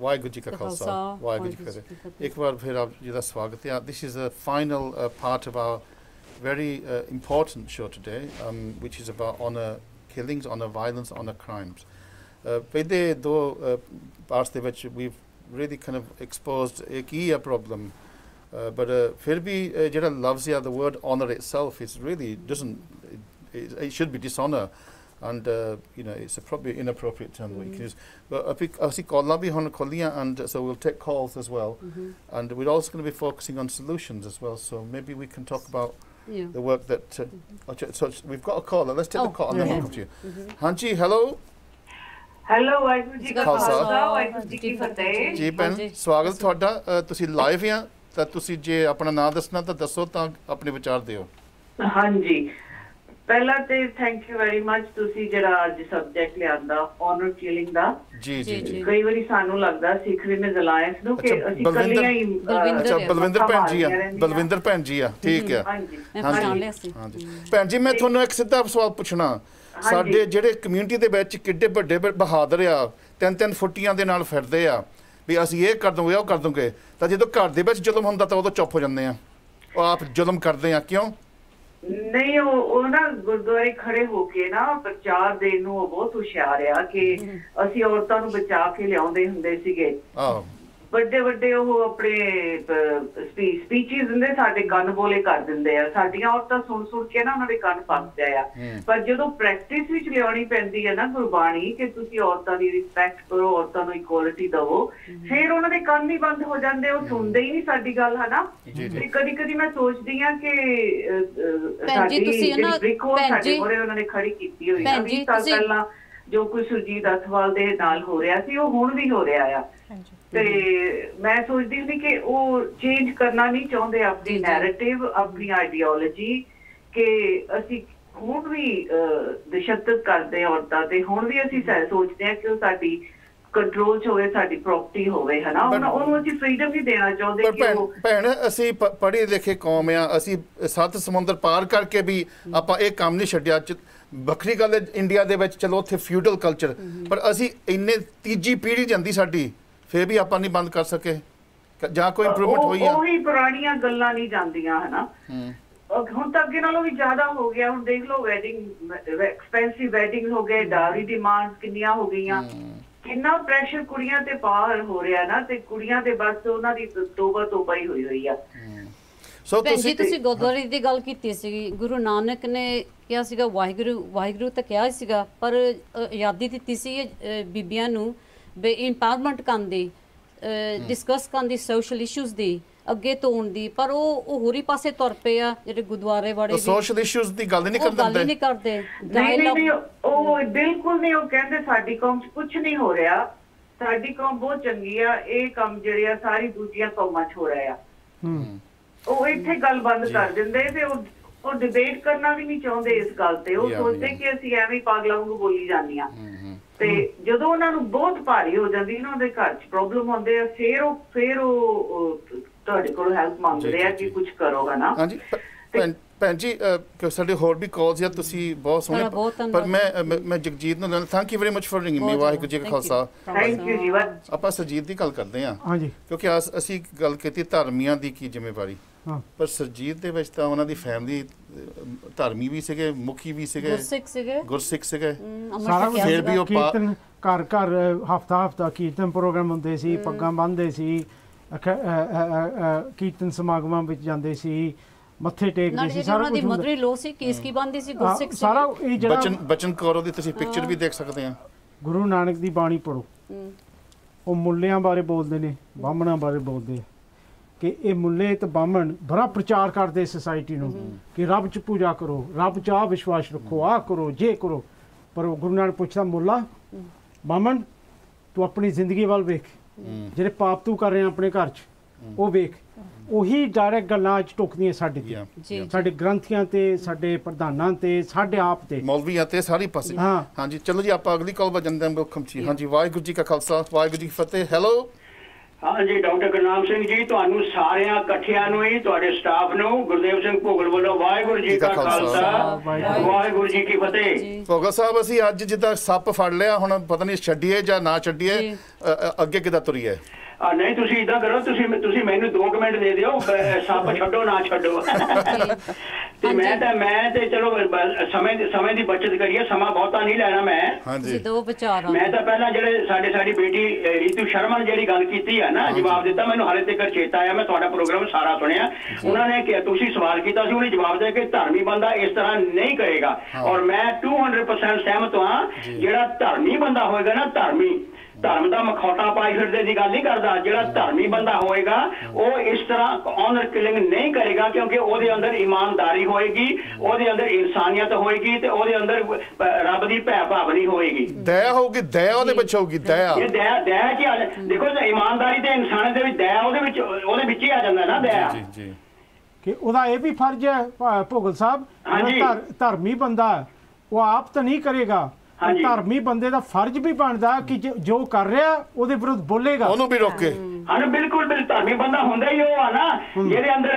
Waheguru ji ਕਾ ਖਾਲਸਾ ਵਾਹਿਗੁਰੂ ਜੀ ਕੀ ਫਤਿਹ ਇੱਕ ਵਾਰ ਫਿਰ ਆਪ ਜੀ ਦਾ ਸਵਾਗਤ ਹੈ this is a final part of our very important show today which is about honor killings honor violence honor crimes ਪਹਿਲੇ ਦੋ parts ਦੇ ਵਿੱਚ we've really kind of exposed ਇੱਕ ਹੀ a problem but ਫਿਰ ਵੀ ਜਿਹੜਾ loves the word honor itself is really doesn't it should be dishonor and you know it's a probably inappropriate term that we can use but ਅਸੀਂ ਕਾਲਾਂ ਵੀ ਹੁਣ ਖੋਲੀਆਂ and so we'll take calls as well and we're also going to be focusing on solutions as well so maybe we can talk about the work that so we've got a caller let's take the call and then we'll come to you ਹਾਂਜੀ hello Waheguru ji ਕਾ ਖਾਲਸਾ ਵਾਹਿਗੁਰੂ ਜੀ ਕੀ ਫਤਿਹ ਜੀ ਭੈਣ ਸਵਾਗਤ ਤੁਹਾਡਾ ਤੁਸੀਂ live ਆ ਤਾਂ ਤੁਸੀਂ ਜੇ ਆਪਣਾ ਨਾਮ ਦੱਸਣਾ ਤਾਂ ਦੱਸੋ ਤਾਂ ਆਪਣੇ ਵਿਚਾਰ ਦਿਓ ਹਾਂਜੀ ਪਹਿਲਾਂ ਤੇ ਥੈਂਕ ਯੂ ਵੈਰੀ ਮਚ ਤੁਸੀਂ ਜਿਹੜਾ ਅੱਜ ਸਬਜੈਕਟ ਲਿਆਂਦਾ ਆਨਰ ਕਿਲਿੰਗ ਦਾ ਜੀ ਕਈ ਵਾਰੀ ਸਾਨੂੰ ਲੱਗਦਾ ਸਿੱਖ ਵਿਮਨਸ ਅਲਾਈਅੰਸ ਨੂੰ ਕਿ ਅਸੀਂ ਕੱਲੀਆਂ ਹੀ ਅੱਛਾ ਬਲਵਿੰਦਰ ਭੈਣ ਜੀ ਆ ਠੀਕ ਆ ਹਾਂਜੀ ਹਾਂਜੀ ਭੈਣ ਜੀ ਮੈਂ ਤੁਹਾਨੂੰ ਇੱਕ ਸਿੱਧਾ ਸਵਾਲ ਪੁੱਛਣਾ ਸਾਡੇ ਜਿਹੜੇ ਕਮਿਊਨਿਟੀ ਦੇ ਵਿੱਚ ਕਿੱਡੇ ਵੱਡੇ ਬਹਾਦਰ ਆ 3-3 ਫੁੱਟੀਆਂ ਦੇ ਨਾਲ ਫਿਰਦੇ ਆ ਵੀ ਅਸੀਂ ਇਹ ਕਰ ਦੂੰਗੇ ਉਹ ਕਰ ਦੂੰਗੇ ਤਾਂ ਜਦੋਂ ਘਰ ਦੇ ਵਿੱਚ ਜ਼ੁਲਮ ਹੁੰਦਾ ਤਾਂ ਉਦੋਂ ਚੁੱਪ ਹੋ ਜਾਂਦੇ ਆ ਉਹ ਆਪ ਜ਼ੁਲਮ ਕਰਦੇ ਆ ਕਿਉਂ ਨਹੀਂ ਉਹ ਨਾ ਗੁਰਦੁਆਰੇ ਖੜੇ ਹੋ ਕੇ ਨਾ ਪ੍ਰਚਾਰ ਦੇਣ ਨੂੰ ਉਹ ਬਹੁਤ ਹੁਸ਼ਿਆਰ ਆ ਕਿ ਅਸੀਂ ਔਰਤਾਂ ਨੂੰ ਬਚਾ ਕੇ ਲਿਆਉਂਦੇ ਹੁੰਦੇ ਸੀਗੇ ਵੱਡੇ ਉਹ ਆਪਣੇ ਸਪੀਚਿਸ ਦਿੰਦੇ ਸਾਡੇ ਕੰਨ ਬੋਲੇ ਕਰ ਦਿੰਦੇ ਆ ਸਾਡੀਆਂ ਔਰਤਾਂ ਸੁਣ ਕੇ ਨਾ ਉਹਨਾਂ ਦੇ ਕੰਨ ਫਸਦੇ ਆ ਪਰ ਜਦੋਂ ਪ੍ਰੈਕਟਿਸ ਵਿੱਚ ਲਿਆਉਣੀ ਪੈਂਦੀ ਹੈ ਨਾ ਗੁਰਬਾਣੀ ਕਿ ਤੁਸੀਂ ਔਰਤਾਂ ਦੀ ਰਿਸਪੈਕਟ ਕਰੋ ਔਰਤਾਂ ਨੂੰ ਇਕੁਆਲਿਟੀ ਦਵੋ ਫਿਰ ਉਹਨਾਂ ਦੇ ਕੰਨ ਹੀ ਬੰਦ ਹੋ ਜਾਂਦੇ ਉਹ ਸੁਣਦੇ ਹੀ ਨਹੀਂ ਸਾਡੀ ਗੱਲ ਹੈ ਨਾ ਤੇ ਕਦੀ ਮੈਂ ਸੋਚਦੀ ਆ ਕਿ ਸਾਡੀ ਜਿਹੜੀ ਬ੍ਰਿਕ ਉਹ ਸਾਡੇ ਮੋਰੇ ਉਹਨਾਂ ਨੇ ਖੜੀ ਕੀਤੀ ਹੋਈ ਆ 20 ਸਾਲ ਪਹਿਲਾਂ ਜੋ ਕੁਝ ਸੁਰਜੀਤ ਅਥਵਾਲ ਦੇ ਨਾਲ ਹੋ ਰਿਹਾ ਸੀ ਉਹ ਹੁਣ ਵੀ ਹੋ ਰਿਹਾ ਆ ਤੇ ਮੈਂ ਸੋਚਦੀ ਸੀ ਕਿ ਉਹ ਚੇਂਜ ਕਰਨਾ ਨਹੀਂ ਚਾਹੁੰਦੇ ਆਪਣੀ ਨੈਰੇਟਿਵ ਆਪਣੀ ਆਈਡੀਓਲੋਜੀ ਕਿ ਅਸੀਂ ਹੁਣ ਵੀ ਤਸ਼ੱਦਦ ਕਰਦੇ ਔਰਤਾਂ ਤੇ ਹੁਣ ਵੀ ਅਸੀਂ ਸੋਚਦੇ ਹਾਂ ਕਿ ਉਹ ਸਾਡੀ ਕੰਟਰੋਲ 'ਚ ਹੋਵੇ ਸਾਡੀ ਪ੍ਰੋਪਰਟੀ ਹੋਵੇ ਹਨਾ ਉਹਨੂੰ ਅਸੀਂ ਫਰੀडम ਨਹੀਂ ਦੇਣਾ ਚਾਹੁੰਦੇ ਕਿ ਉਹ ਭੈਣ ਅਸੀਂ ਪੜ੍ਹੇ ਲਿਖੇ ਕੌਮ ਆ ਅਸੀਂ 7 ਸਮੁੰਦਰ ਪਾਰ ਕਰਕੇ ਵੀ ਆਪਾਂ ਇਹ ਕੰਮ ਨਹੀਂ ਛੱਡਿਆ ਵੱਖਰੀ ਗੱਲ ਹੈ ਇੰਡੀਆ ਦੇ ਵਿੱਚ ਚਲੋ ਉੱਥੇ ਫਿਊਡਲ ਕਲਚਰ ਪਰ ਅਸੀਂ ਇੰਨੇ ਤੀਜੀ ਪੀੜ੍ਹੀ ਜਾਂਦੀ ਸਾਡੀ ਫਿਰ ਵੀ ਆਪਾਂ ਨਹੀਂ ਬੰਦ ਕਰ ਸਕੇ ਜਾਂ ਕੋਈ ਇੰਪਰੂਵਮੈਂਟ ਹੋਈ ਆ ਉਹੀ ਪੁਰਾਣੀਆਂ ਗੱਲਾਂ ਨਹੀਂ ਜਾਂਦੀਆਂ ਹਨਾ ਹੁਣ ਤਾਂ ਅੱਗੇ ਨਾਲੋਂ ਵੀ ਜ਼ਿਆਦਾ ਹੋ ਗਿਆ ਹੁਣ ਦੇਖ ਲਓ ਵੈਡਿੰਗ ਐਕਸਪੈਂਸਿਵ ਵੈਡਿੰਗ ਹੋ ਗਏ ਡਾਰੀ ਡਿਮਾਂਡਸ ਕਿੰਨੀਆਂ ਹੋ ਗਈਆਂ ਕਿੰਨਾ ਪ੍ਰੈਸ਼ਰ ਕੁੜੀਆਂ ਤੇ ਪਾਰ ਹੋ ਰਿਹਾ ਨਾ ਤੇ ਕੁੜੀਆਂ ਦੇ ਬਸ ਉਹਨਾਂ ਦੀ ਤੋਬਾ ਹੀ ਹੋਈ ਆ ਸੋ ਤੁਸੀਂ ਗੁਰਦੁਆਰੇ ਦੀ ਗੱਲ ਕੀਤੀ ਸੀ ਗੁਰੂ ਨਾਨਕ ਨੇ ਕਿਹਾ ਸੀਗਾ ਵਾਹਿਗੁਰੂ ਤਾਂ ਕਿਹਾ ਸੀਗਾ ਪਰ ਆਜ਼ਾਦੀ ਦਿੱਤੀ ਸੀ ਬੀਬੀਆਂ ਨੂੰ ਬੇ ਇੰਪਾਵਰਮੈਂਟ ਕਰਨ ਦੀ ਡਿਸਕਸ ਕਰਨ ਦੀ ਸੋਸ਼ਲ ਇਸ਼ੂਜ਼ ਦੀ ਅੱਗੇ ਤੋਣ ਦੀ ਪਰ ਉਹ ਹੋਰੀ ਪਾਸੇ ਤੁਰ ਪਏ ਆ ਜਿਹੜੇ ਗੁਰਦੁਆਰੇ ਵਾਲੇ ਸੋਸ਼ਲ ਇਸ਼ੂਜ਼ ਦੀ ਗੱਲ ਨਹੀਂ ਕਰਦੇ ਨਹੀਂ ਉਹ ਬਿਲਕੁਲ ਨਹੀਂ ਉਹ ਕਹਿੰਦੇ ਸਾਡੀ ਕੌਮ 'ਚ ਕੁਝ ਨਹੀਂ ਹੋ ਰਿਹਾ ਸਾਡੀ ਕੌਮ ਬਹੁਤ ਚੰਗੀ ਆ ਇਹ ਕੰਮ ਜਿਹੜੇ ਆ ਸਾਰੀ ਦੂਜੀਆਂ ਕੌਮਾਂ 'ਚ ਹੋ ਰਿਹਾ ਆ ਉਹ ਇੱਥੇ ਗੱਲ ਬੰਦ ਕਰ ਦਿੰਦੇ ਤੇ ਉਹ ਡਿਬੇਟ ਕਰਨਾ ਵੀ ਨਹੀਂ ਚਾਹੁੰਦੇ ਇਸ ਗੱਲ ਤੇ ਉਹ ਸੋਚਦੇ ਕਿ ਅਸੀਂ ਐਵੇਂ ਪਾਗਲਾਂ ਵਾਂਗੂ ਬੋਲੀ ਜਾਂਦੀਆਂ ਤੇ ਜਦੋਂ ਉਹਨਾਂ ਨੂੰ ਬਹੁਤ ਭਾਰੀ ਹੋ ਜਾਂਦੀ ਨਾ ਉਹਦੇ ਘਰ 'ਚ ਪ੍ਰੋਬਲਮ ਹੁੰਦੇ ਆ ਫਿਰ ਉਹ ਤੁਹਾਡੇ ਕੋਲ ਹੈਲਪ ਮੰਗਦੇ ਆ ਕਿ ਕੁਝ ਕਰੋ ਹਨਾ ਹਾਂਜੀ ਭੈਣ ਜੀ ਸਾਡੇ ਹੋਰ ਵੀ ਕਾਲਸ ਆ ਤੁਸੀਂ ਬਹੁਤ ਸੋਹਣੇ ਪਰ ਮੈਂ ਜਗਜੀਤ ਨੂੰ thank you very much for ringing me Waheguru ji ਕਾ ਖਾਲਸਾ ਥੈਂਕ ਯੂ ਜੀ ਆਪਾਂ ਸਰਜੀਤ ਦੀ ਗੱਲ ਕਰਦੇ ਆ ਹਾਂਜੀ ਕਿਉਂਕਿ ਅਸੀਂ ਗੱਲ ਕੀਤੀ ਧਰਮੀਆਂ ਦੀ ਕੀ ਜ਼ਿੰਮੇਵਾਰੀ ਪਰ ਸਰਜੀਤ ਦੇ ਵਿੱਚ ਤਾਂ ਉਹਨਾਂ ਦੀ ਫੈਮਿਲੀ ਧਰਮੀ ਵੀ ਸੀਗੇ ਮੁਖੀ ਵੀ ਸੀਗੇ ਗੁਰਸਿੱਖ ਸੀਗੇ ਸਾਰਾ ਫਿਰ ਵੀ ਉਹ ਕੀਰਤਨ ਘਰ ਹਫਤਾ ਕੀਰਤਨ ਪ੍ਰੋਗਰਾਮ ਹੁੰਦੇ ਸੀ ਪੱਗਾਂ ਬੰਨ੍ਹਦੇ ਸੀ ਕੀਰਤਨ ਸਮਾਗਮਾਂ ਵਿੱਚ ਜਾਂਦੇ ਸੀ ਮੱਥੇ ਟੇਕਦੇ ਸੀ ਸਾਰਾ ਕੁਝ ਮਦਰੀ ਲੋ ਸੀ ਕੇਸ ਕੀ ਬੰਦੀ ਸੀ ਗੁਰਸਿੱਖ ਸੀ ਸਾਰਾ ਇਹ ਜਿਹੜਾ ਬਚਨ ਕੌਰ ਦੀ ਤੁਸੀਂ ਪਿਕਚਰ ਵੀ ਦੇਖ ਸਕਦੇ ਆ ਗੁਰੂ ਨਾਨਕ ਦੀ ਬਾਣੀ ਪੜੋ ਉਹ ਮੁੱਲਿਆਂ ਬਾਰੇ ਬੋਲਦੇ ਨੇ ਬਾਹਮਣਾਂ ਬਾਰੇ ਬੋਲਦੇ ਕਿ ਇਹ ਮੁੱਲੇ ਤੇ ਬਾਹਮਣ ਬੜਾ ਪ੍ਰਚਾਰ ਕਰਦੇ ਸੋਸਾਇਟੀ ਨੂੰ ਕਿ ਰੱਬ 'ਚ ਪੂਜਾ ਕਰੋ ਰੱਬ 'ਚ ਆ ਵਿਸ਼ਵਾਸ ਰੱਖੋ ਆ ਕਰੋ ਜੇ ਕਰੋ ਪਰ ਉਹ ਗੁਰੂ ਨਾਨਕ ਪੁੱਛਦਾ ਮੁੱਲਾ ਬਾਹਮਣ ਤੂੰ ਆਪਣੀ ਜ਼ਿੰਦਗੀ ਵੱਲ ਵੇਖ ਜਿਹੜੇ ਪਾਪ ਤੂੰ ਕਰ ਰਿਹਾ ਆਪਣੇ ਘਰ 'ਚ ਉਹ ਵੇਖ ਉਹੀ ਡਾਇਰੈਕਟ ਗੱਲਾਂ ਅੱਜ ਟੁਕਦੀਆਂ ਸਾਡੇ ਗ੍ਰੰਥੀਆਂ ਤੇ ਸਾਡੇ ਪ੍ਰਧਾਨਾਂ ਤੇ ਸਾਡੇ ਆਪ ਤੇ ਮੌਲਵੀਆਂ ਤੇ ਸਾਰੀ ਪਾਸੇ ਹਾਂਜੀ ਚਲੋ ਜੀ ਆਪਾਂ ਅਗਲੀ ਕਾਲ ਵਜਨ ਦੇ ਮੁਲਕਮ ਚ ਹਾਂਜੀ ਵਾਹਿਗੁਰੂ ਜੀ ਕਾ ਖਾਲਸਾ ਵਾਹਿਗੁਰੂ ਜੀ ਕੀ ਫਤਿਹ ਹੈਲੋ हाँ जी डॉक्टर गुरनाम सिंह जी ਤੁਹਾਨੂੰ ਸਾਰਿਆਂ ਇਕੱਠਿਆਂ ਨੂੰ ਹੀ ਤੁਹਾਡੇ ਸਟਾਫ ਨੂੰ ਗੁਰਦੇਵ ਸਿੰਘ ਭੋਗਲ ਵੱਲੋਂ ਵਾਹਿਗੁਰੂ ਜੀ ਕਾ ਖਾਲਸਾ ਵਾਹਿਗੁਰੂ ਜੀ ਕੀ ਫਤਿਹ। ਭੋਗਲ ਸਾਹਿਬ ਅਸੀਂ ਅੱਜ ਜਿੱਦਾਂ ਸੱਪ ਫੜ ਲਿਆ ਹੁਣ ਪਤਾ ਨਹੀਂ ਛੱਡੀਏ ਜਾਂ ਨਾ ਛੱਡੀਏ ਅੱਗੇ ਕਿੱਦਾਂ ਤੁਰੀਏ? ਨਹੀਂ ਤੁਸੀਂ ਇਦਾਂ ਕਰੋ ਤੁਸੀਂ ਮੈਨੂੰ 2 ਮਿੰਟ ਦੇ ਦਿਓ ਸੱਪ ਛੱਡੋ ਨਾ ਛੱਡੋ ਤੇ ਮੈਂ ਤੇ ਚਲੋ ਸਮੇਂ ਦੀ ਬਚਤ ਕਰੀਏ ਸਮਾਂ ਬਹੁਤਾ ਨਹੀਂ ਲੈਣਾ ਮੈਂ ਦੋ ਵਿਚਾਰ ਮੈਂ ਤਾਂ ਪਹਿਲਾਂ ਜਿਹੜੇ ਸਾਡੀ ਬੇਟੀ ਰੀਤੂ ਸ਼ਰਮਾ ਨੇ ਜਿਹੜੀ ਗੱਲ ਕੀਤੀ ਹੈ ਨਾ ਜਵਾਬ ਦਿੱਤਾ ਮੈਨੂੰ ਹਾਲੇ ਤੱਕ ਚੇਤਾ ਆਇਆ ਮੈਂ ਤੁਹਾਡਾ ਪ੍ਰੋਗਰਾਮ ਸਾਰਾ ਸੁਣਿਆ ਉਹਨਾਂ ਨੇ ਕਿ ਤੁਸੀਂ ਸਵਾਲ ਕੀਤਾ ਸੀ ਉਹਨੇ ਜਵਾਬ ਦਿੱਤਾ ਕਿ ਧਰਮੀ ਬੰਦਾ ਇਸ ਤਰ੍ਹਾਂ ਨਹੀਂ ਕਰੇਗਾ ਔਰ ਮੈਂ 200% ਸਹਿਮਤ ਹਾਂ ਜਿਹੜਾ ਧਰਮੀ ਬੰਦਾ ਹੋਏਗਾ ਨਾ ਧਰਮ ਦਾ ਮਖੌਟਾ ਪਾਈ ਫਿਰਦੇ ਦੀ ਗੱਲ ਨਹੀਂ ਕਰਦਾ ਜਿਹੜਾ ਧਰਮੀ ਬੰਦਾ ਹੋਏਗਾ ਉਹ ਇਸ ਤਰ੍ਹਾਂ ਆਨਰ ਕਿਲਿੰਗ ਨਹੀਂ ਕਰੇਗਾ ਕਿਉਂਕਿ ਉਹਦੇ ਅੰਦਰ ਇਮਾਨਦਾਰੀ ਹੋਏਗੀ ਉਹਦੇ ਅੰਦਰ ਇਨਸਾਨੀਅਤ ਹੋਏਗੀ ਤੇ ਉਹਦੇ ਅੰਦਰ ਰੱਬ ਦੀ ਭੈ ਭਾਵਨੀ ਹੋਏਗੀ ਦਇਆ ਹੋਊਗੀ ਦਇਆ ਉਹਦੇ ਵਿੱਚ ਹੋਊਗੀ ਦਇਆ ਇਹ ਦਇਆ ਕੀ ਦੇਖੋ ਇਮਾਨਦਾਰੀ ਤੇ ਇਨਸਾਨੀਅਤ ਦੇ ਵਿੱਚ ਦਇਆ ਉਹਦੇ ਵਿੱਚ ਹੀ ਆ ਜਾਂਦਾ ਨਾ ਦਇਆ ਜੀ ਕਿ ਉਹਦਾ ਇਹ ਵੀ ਫਰਜ਼ ਹੈ ਭੋਗਲ ਸਾਹਿਬ ਧਰਮੀ ਬੰਦਾ ਉਹ ਆਪ ਤਾਂ ਨਹੀਂ ਕਰੇਗਾ ਧਰਮੀ ਬੰਦੇ ਦਾ ਫਰਜ਼ ਵੀ ਬਣਦਾ ਕਿ ਜੋ ਕਰ ਰਿਹਾ ਉਹਦੇ ਵਿਰੁੱਧ ਬੋਲੇਗਾ ਉਹਨੂੰ ਵੀ ਰੋਕੇ ਹਾਂ ਬਿਲਕੁਲ ਧਰਮੀ ਬੰਦਾ ਹੁੰਦਾ ਹੀ ਉਹ ਆ ਨਾ ਜਿਹਦੇ ਅੰਦਰ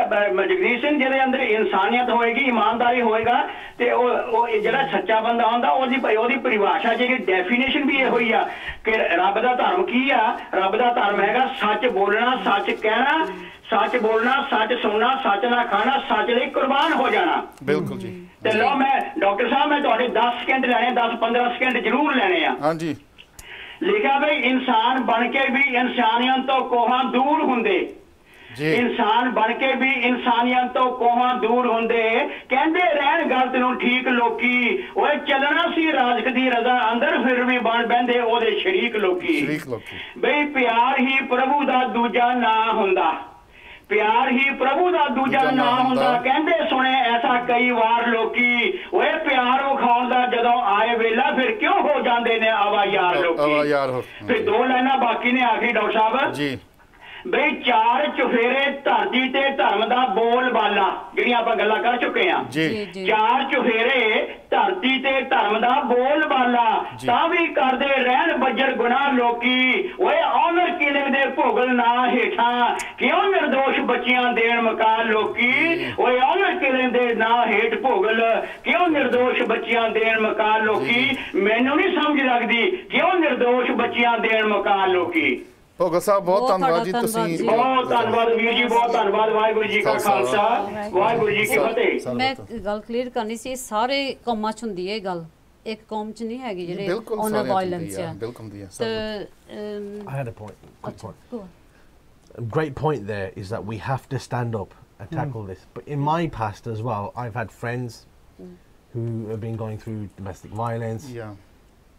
ਜਗਦੀਸ਼ ਸਿੰਘ ਜਿਹਦੇ ਅੰਦਰ ਇਨਸਾਨੀਅਤ ਹੋਏਗੀ ਇਮਾਨਦਾਰੀ ਹੋਏਗਾ ਤੇ ਉਹ ਜਿਹੜਾ ਸੱਚਾ ਬੰਦਾ ਹੁੰਦਾ ਉਹਦੀ ਪਰਿਭਾਸ਼ਾ ਜਿਹੜੀ ਡੈਫੀਨੇਸ਼ਨ ਵੀ ਇਹੋ ਹੀ ਆ ਕਿ ਰੱਬ ਦਾ ਧਰਮ ਕੀ ਆ ਰੱਬ ਦਾ ਧਰਮ ਹੈਗਾ ਸੱਚ ਬੋਲਣਾ ਸੱਚ ਕਹਿਣਾ सच बोलना सच सुनना सच ना खाना सच लिए कुर्बान हो जाना बिल्कुल जी ते लो मैं डॉक्टर साहब मैं तुहाडे 10 सेकंड लेने 10-15 सेकंड जरूर लेने आ हां जी लिखा भाई इंसान बन के भी इंसानियत तो कोहां दूर हुंदे इंसान बन के भी इंसानियत तो कोहां दूर हुंदे कहंदे रहन गलत नूं ठीक लोकी ओए चलना सी राजक दी रजा अंदर फिर भी बन बंदे ओदे शरीक लोकी बई प्यार ही प्रभु दा दूजा ना हुंदा प्यार ही प्रभु दा दूजा ना हुंदा कहंदे सुने ऐसा कई बार लोकी ओए प्यार विखाउण दा जदों आए वेला फिर क्यों हो जांदे ने आवा यार लोकी फिर 2 लाइनां बाकी ने आखिरी डॉक्टर साहब जी बई 4 चुफेरे धरती ते धर्म दा बोल बाला जिहड़ी आपां गल्लां कर चुके हां 4 चुफेरे धरती ते धर्म दा बोल बाला तां भी करदे रहन बजर गुनाह लोकी ओए ऑनर किलिंग दे भोगल ना हेठां क्यों निर्दोष बच्चियां देण मकान लोकी ओए ऑनर किलिंग दे ना हेठ भोगल क्यों निर्दोष बच्चियां देण मकान लोकी मैनूं नहीं समझ लगदी क्यों निर्दोष बच्चियां देण मकान लोकी ਭੋਗਲ ਸਾਹਿਬ ਬਹੁਤ ਧੰਨਵਾਦ ਜੀ ਤੁਸੀਂ ਬਹੁਤ ਧੰਨਵਾਦ ਵੀਰ ਜੀ ਬਹੁਤ ਧੰਨਵਾਦ ਵਾਹਿਗੁਰੂ ਜੀ ਕਾ ਖਾਲਸਾ ਵਾਹਿਗੁਰੂ ਜੀ ਕੀ ਫਤਿਹ ਮੈਂ ਗੱਲ ਕਲੀਅਰ ਕਰਨੀ ਸੀ ਸਾਰੇ ਕੌਮਾਂ ਚ ਹੁੰਦੀ ਹੈ ਇਹ ਗੱਲ ਇੱਕ ਕੌਮ ਚ ਨਹੀਂ ਹੈਗੀ ਜਿਹੜੇ ਔਨਰ ਵਾਇਲੈਂਸ ਆ ਬਿਲਕੁਲ ਹੁੰਦੀ ਹੈ I had a point great point there is that we have to stand up and tackle this but in my past as well I've had friends who have been going through domestic violence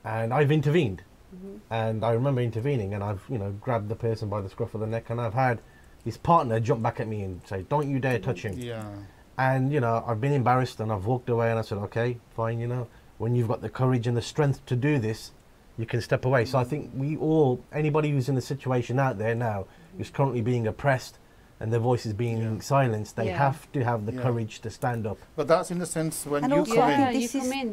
and I've intervened and I remember intervening and I've grabbed the person by the scruff of the neck and I've had his partner jump back at me and say don't you dare touch him and I've been embarrassed and I've walked away and I said okay fine when you've got the courage and the strength to do this you can step away so I think anybody who's in a situation out there now who's currently being oppressed and their voice is being silenced they have to have the courage to stand up but that's in the sense when you come in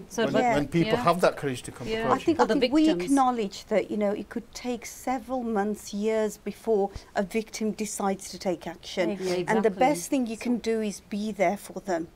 when people have that courage to come I think we acknowledge that it could take several months years before a victim decides to take action and the best thing you can do is be there for them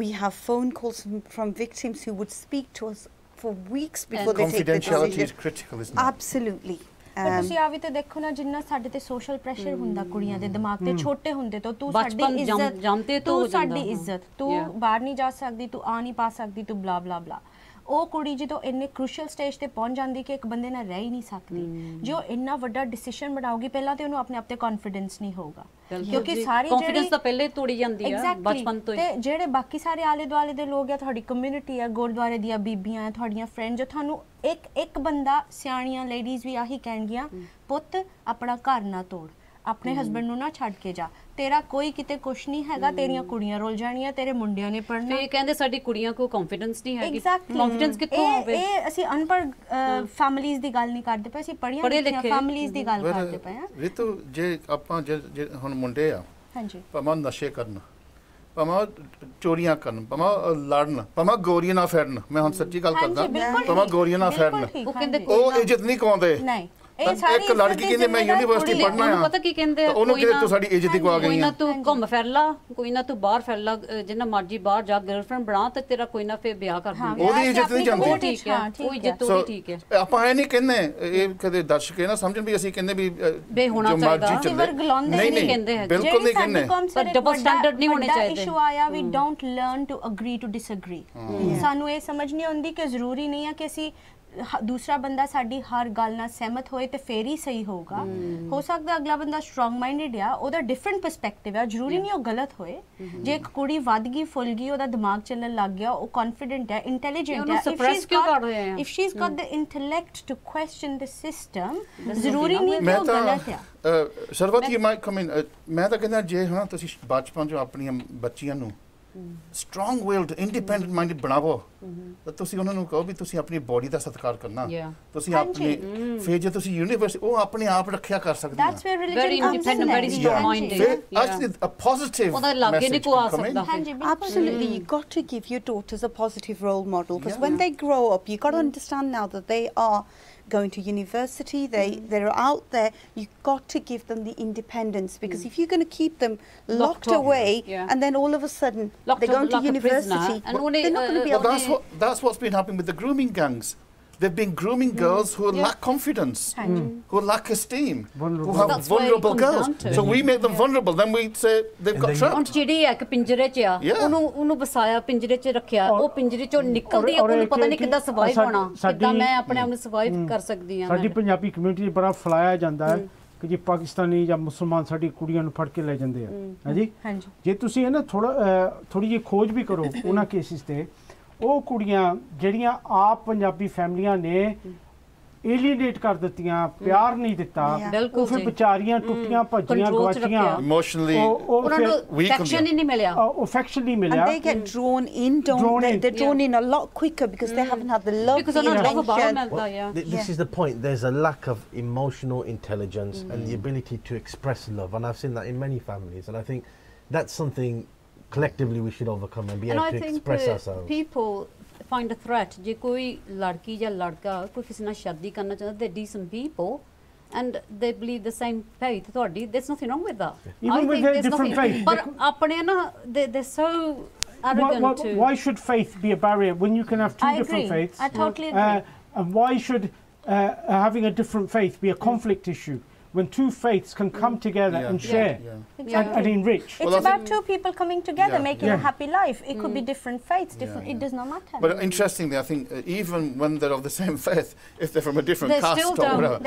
we have phone calls from victims who would speak to us for weeks before they take the decision confidentiality is critical isn't it absolutely ਪਰ ਤੁਸੀਂ ਆ ਵੀ ਤੇ ਦੇਖੋ ਨਾ ਜਿੰਨਾ ਸਾਡੇ ਤੇ social pressure ਹੁੰਦਾ ਕੁੜੀਆਂ ਦੇ ਦਿਮਾਗ ਤੇ ਛੋਟੇ ਹੁੰਦੇ ਤੋਂ ਤੂੰ ਸਾਡੀ ਇੱਜ਼ਤ ਤੂੰ ਬਾਹਰ ਨਹੀਂ ਜਾ ਸਕਦੀ ਤੂੰ ਆ ਨਹੀਂ ਪਾ ਸਕਦੀ ਤੂੰ ਬਲਾ ਬਲਾ ਬਲਾ ਉਹ ਕੁੜੀ ਜਦੋਂ ਇੰਨੇ ਕ੍ਰੂਸ਼ੀਅਲ ਸਟੇਜ ਤੇ ਪਹੁੰਚ ਜਾਂਦੀ ਕਿ ਇੱਕ ਬੰਦੇ ਨਾਲ ਰਹਿ ਹੀ ਨਹੀਂ ਸਕਦੀ ਜੋ ਇੰਨਾ ਵੱਡਾ ਡਿਸੀਜਨ ਬਣਾਉਗੀ ਪਹਿਲਾਂ ਤੇ ਉਹਨੂੰ ਆਪਣੇ ਆਪ ਤੇ ਕੌਨਫੀਡੈਂਸ ਨਹੀਂ ਹੋਊਗਾ ਕਿਉਂਕਿ ਸਾਰੀ ਕੌਨਫੀਡੈਂਸ ਤਾਂ ਪਹਿਲੇ ਤੋੜੀ ਜਾਂਦੀ ਆ ਬਚਪਨ ਤੋਂ ਹੀ ਤੇ ਜਿਹੜੇ ਬਾਕੀ ਸਾਰੇ ਆਲੇ ਦੁਆਲੇ ਦੇ ਲੋਕ ਆ ਤੁਹਾਡੀ ਕਮਿਊਨਿਟੀ ਆ ਗੁਰਦੁਆਰੇ ਦੀਆਂ ਬੀਬੀਆਂ ਆ ਤੁਹਾਡੀਆਂ ਫਰੈਂਡ ਜੋ ਤੁਹਾਨੂੰ ਇੱਕ ਬੰਦਾ ਸਿਆਣੀਆਂ ਲੇਡੀਜ਼ ਵੀ ਆਹੀ ਕਹਿਣਗੀਆਂ ਪੁੱਤ ਆਪਣਾ ਘਰ ਨਾ ਤੋੜ ਆਪਣੇ ਹਸਬੰਡ ਨੂੰ ਨਾ ਛੱਡ ਕੇ ਜਾ ਤੇਰਾ ਕੋਈ ਕਿਤੇ ਕੁਛ ਨਹੀਂ ਹੈਗਾ ਤੇਰੀਆਂ ਕੁੜੀਆਂ ਰੁੱਲ ਜਾਣੀਆਂ ਤੇਰੇ ਮੁੰਡਿਆਂ ਨੇ ਪੜਨਾ ਇਹ ਕਹਿੰਦੇ ਸਾਡੀ ਕੁੜੀਆਂ ਕੋ ਕੌਨਫੀਡੈਂਸ ਨਹੀਂ ਹੈਗੀ ਕੌਨਫੀਡੈਂਸ ਕਿੱਥੋਂ ਆਵੇ ਇਹ ਅਸੀਂ ਅਨਪੜ੍ਹ ਫੈਮਿਲੀਜ਼ ਦੀ ਗੱਲ ਨਹੀਂ ਕਰਦੇ ਪਏ ਅਸੀਂ ਪੜ੍ਹੀਆਂ ਲਿਖੀਆਂ ਫੈਮਿਲੀਜ਼ ਦੀ ਗੱਲ ਕਰਦੇ ਪਏ ਆ ਰਿਤੂ ਜੇ ਆਪਾਂ ਜੇ ਹੁਣ ਮੁੰਡੇ ਆ ਹਾਂਜੀ ਭਾਵੇਂ ਨਸ਼ੇ ਕਰਨ ਭਾਵੇਂ ਚੋਰੀਆਂ ਕਰਨ ਭਾਵੇਂ ਲੜਨ ਭਾਵੇਂ ਗੋਰੀਆਂ ਨਾਲ ਫੜਨ ਮੈਂ ਹੁਣ ਸੱਚੀ ਗੱਲ ਕਰਦਾ ਭਾਵੇਂ ਗੋਰੀਆਂ ਨਾਲ ਫੜਨ ਉਹ ਇੱਜ਼ਤ ਨਹੀਂ ਕਮਾਉਂਦੇ ਇੱਕ ਲੜਕੀ ਕਹਿੰਦੇ ਮੈਂ ਯੂਨੀਵਰਸਿਟੀ ਪੜ੍ਹਨਾ ਆ ਪਤਾ ਕੀ ਕਹਿੰਦੇ ਉਹਨੂੰ ਕਿਤੇ ਤੂੰ ਸਾਡੀ ਇੱਜ਼ਤ ਗਵਾ ਗਈ ਕੋਈ ਆ ਨਾ ਤੂੰ ਘੁੰਮ ਫਿਰ ਲਾ ਕੋਈ ਨਾ ਤੂੰ ਬਾਹਰ ਫਿਰ ਲਾ ਜਿੰਨਾ ਮਰਜੀ ਬਾਹਰ ਜਾ ਗਰਲਫ੍ਰੈਂਡ ਬਣਾ ਤੇ ਤੇਰਾ ਕੋਈ ਨਾ ਫੇਰ ਵਿਆਹ ਕਰ ਦੂੰਗੀ ਉਹਦੀ ਇੱਜ਼ਤ ਨਹੀਂ ਜਾਂਦੀ ਉਹ ਠੀਕ ਹੈ ਕੋਈ ਇੱਜ਼ਤ ਉਹਦੀ ਠੀਕ ਹੈ ਆਪਾਂ ਇਹ ਨਹੀਂ ਕਹਿੰਦੇ ਇਹ ਕਦੇ ਦਰਸ਼ਕ ਇਹ ਨਾ ਸਮਝਣ ਵੀ ਅਸੀਂ ਕਹਿੰਦੇ ਵੀ ਬੇ ਹੋਣਾ ਚਾਹੀਦਾ ਨਹੀਂ ਕਹਿੰਦੇ ਬਿਲਕੁਲ ਨਹੀਂ ਕਹਿੰਦੇ ਪਰ ਡਬਲ ਸਟੈਂਡਰਡ ਨਹੀਂ ਹੋਣੇ ਚਾਹੀਦੇ ਇਸ਼ੂ ਆਇਆ we don't learn to agree to disagree ਸਾਨੂੰ ਇਹ ਸਮਝ ਨਹੀਂ ਆਉਂਦੀ ਕਿ ਜ਼ਰੂਰੀ ਨਹੀਂ ਹੈ ਕਿ ਅਸੀਂ ਦੂਸਰਾ ਬੰਦਾ ਸਾਡੀ ਹਰ ਗੱਲ ਨਾਲ ਸਹਿਮਤ ਹੋਏ ਤੇ ਫੇਰ ਹੀ ਸਹੀ ਹੋਊਗਾ ਹੋ ਸਕਦਾ ਅਗਲਾ ਬੰਦਾ ਸਟਰੋਂਗ ਮਾਈਂਡਡ ਆ ਉਹਦਾ ਡਿਫਰੈਂਟ ਪਰਸਪੈਕਟਿਵ ਆ ਜ਼ਰੂਰੀ ਨਹੀਂ ਉਹ ਗਲਤ ਹੋਏ ਜੇ ਇੱਕ ਕੁੜੀ ਵੱਧ ਗਈ ਫੁੱਲ ਗਈ ਉਹਦਾ ਦਿਮਾਗ ਚੱਲਣ ਲੱਗ ਗਿਆ ਉਹ ਕੌਨਫੀਡੈਂਟ ਹੈ ਇੰਟੈਲੀਜੈਂਟ ਹੈ if she's got the intellect to question the system ਜ਼ਰੂਰੀ ਨਹੀਂ ਕਿ ਉਹ ਗਲਤ ਆ ਸਰਵਤ ਯੂ ਮਾਈਟ ਕਮ ਇਨ ਮੈਂ ਤਾਂ ਕਹਿੰਦਾ ਜੇ ਹਾਂ ਤੁਸੀਂ ਬਚਪਨ ਤੋਂ ਆਪਣੀਆਂ ਬੱਚੀਆਂ ਨੂੰ strong willed independent minded ਬਣਾਵੋ ਤਾਂ ਤੁਸੀਂ ਉਹਨਾਂ ਨੂੰ ਕਹੋ ਵੀ ਤੁਸੀਂ ਆਪਣੀ ਬੋਡੀ ਦਾ ਸਤਿਕਾਰ ਕਰਨਾ ਤੁਸੀਂ ਆਪਣੇ ਫਿਰ ਜੇ ਤੁਸੀਂ ਯੂਨੀਵਰਸਿਟੀ ਉਹ ਆਪਣੇ ਆਪ ਰੱਖਿਆ ਕਰ ਸਕਦੇ ਹੋ that's where religion comes in very strong minded actually a positive ਉਹਦਾ ਲਾਗੇ ਨਹੀਂ ਕੋ ਆ ਸਕਦਾ absolutely you got to give your daughters a positive role model because when they grow up you got to understand now that they are going to university they're out there you've got to give them the independence because if you're going to keep them locked away and then all of a sudden they're going to university and they're not going to be able to that's what's been happening with the grooming gangs. They've been grooming girls who lack confidence, who lack esteem, who have vulnerable girls. So we make them vulnerable. Then we say they've got trapped. ਚਿੜੀ ਇੱਕ ਪਿੰਜਰੇ 'ਚ ਆ ਉਹਨੂੰ ਵਸਾਇਆ ਪਿੰਜਰੇ 'ਚ ਰੱਖਿਆ ਉਹ ਪਿੰਜਰੇ 'ਚੋਂ ਨਿਕਲਦੀ ਉਹਨੂੰ ਪਤਾ ਨਹੀਂ ਕਿੱਦਾਂ ਸਰਵਾਈਵ ਹੋਣਾ ਕਿੱਦਾਂ ਮੈਂ ਆਪਣੇ ਆਪ ਨੂੰ ਸਰਵਾਈਵ ਕਰ ਸਕਦੀ ਹਾਂ ਸਾਡੀ ਪੰਜਾਬੀ ਕਮਿਊਨਿਟੀ ਬੜਾ ਫਲਾਇਆ ਜਾਂਦਾ ਹੈ ਕਿ ਜੀ ਪਾਕਿਸਤਾਨੀ ਜਾਂ ਮੁਸਲਮਾਨ ਸਾਡੀ ਕੁੜੀਆਂ ਨੂੰ ਫੜ ਕੇ ਲੈ ਜਾਂਦੇ ਆ ਹਾਂਜੀ ਜੇ ਤੁਸੀਂ ਇਹ ਨਾ ਥੋੜੀ ਜਿਹੀ ਖੋਜ ਵੀ ਕਰੋ ਉਹਨਾਂ ਕੇਸਿਸ ਤੇ ਉਹ ਕੁੜੀਆਂ ਜਿਹੜੀਆਂ ਆਪ ਪੰਜਾਬੀ ਫੈਮਲੀਆਂ ਨੇ ਏਲੀਨੇਟ ਕਰ ਦਿੱਤੀਆਂ ਪਿਆਰ ਨਹੀਂ ਦਿੱਤਾ ਉਹ ਫਿਰ ਵਿਚਾਰੀਆਂ ਟੁੱਟੀਆਂ ਭੱਜੀਆਂ ਗਵਾਚੀਆਂ ਇਮੋਸ਼ਨਲੀ ਉਹਨਾਂ ਨੂੰ ਅਫੈਕਸ਼ਨ ਹੀ ਨਹੀਂ ਮਿਲਿਆ ਅਫੈਕਸ਼ਨ ਨਹੀਂ ਮਿਲਿਆ and they get drawn in they're drawn in a lot quicker because they haven't had the love because this is the point there's a lack of emotional intelligence and the ability to express love and I've seen that in many families and I think that's something collectively we should overcome and be able to express ourselves people find a threat ਜੇ ਕੋਈ ਲੜਕੀ ਜਾਂ ਲੜਕਾ ਕੋਈ ਕਿਸੇ ਨਾਲ ਸ਼ਾਦੀ ਕਰਨਾ ਚਾਹੁੰਦਾ they decent people and they believe the same faith ਤੁਹਾਡੀ there's nothing wrong with that even with their different faith ਪਰ ਆਪਣੇ ਨਾ they're so arrogant to why should faith be a barrier when you can have two different faiths I totally agree and why should having a different faith be a conflict issue when two faiths can come together and share and enrich. It's about two people coming together, making a happy life. It could be different faiths, it does not matter. But interestingly, I think even when they're of the same faith, if they're from a different caste or whatever,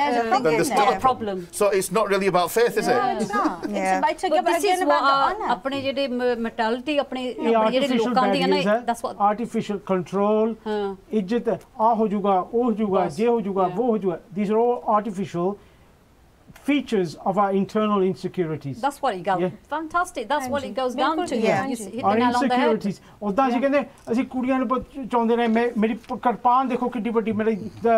there's still a problem. So it's not really about faith, is it? No, it's not. It's about the honor. ਆਪਣੇ ਜਿਹੜੇ mentality ਆਪਣੇ ਜਿਹੜੇ ਲੋਕਾਂ ਦੀ ਨਾ that's what artificial control, ਇੱਜ਼ਤ ਆ ਹੋ ਜਾਊਗਾ ਉਹ ਹੋ ਜਾਊਗਾ ਜੇ ਹੋ ਜਾਊਗਾ ਉਹ ਹੋ ਜਾਊਗਾ these are all artificial features of our internal insecurities. That's what it goes. Fantastic. That's what it goes down to. You hit the our nail on the head. insecurities. ਉਹਦਾ ਅਸੀਂ ਕਹਿੰਦੇ ਅਸੀਂ ਕੁੜੀਆਂ ਨੂੰ ਚਾਹੁੰਦੇ ਨੇ ਮੇਰੀ ਕਿਰਪਾਨ ਦੇਖੋ ਕਿੱਡੀ ਵੱਡੀ ਮੇਰੀ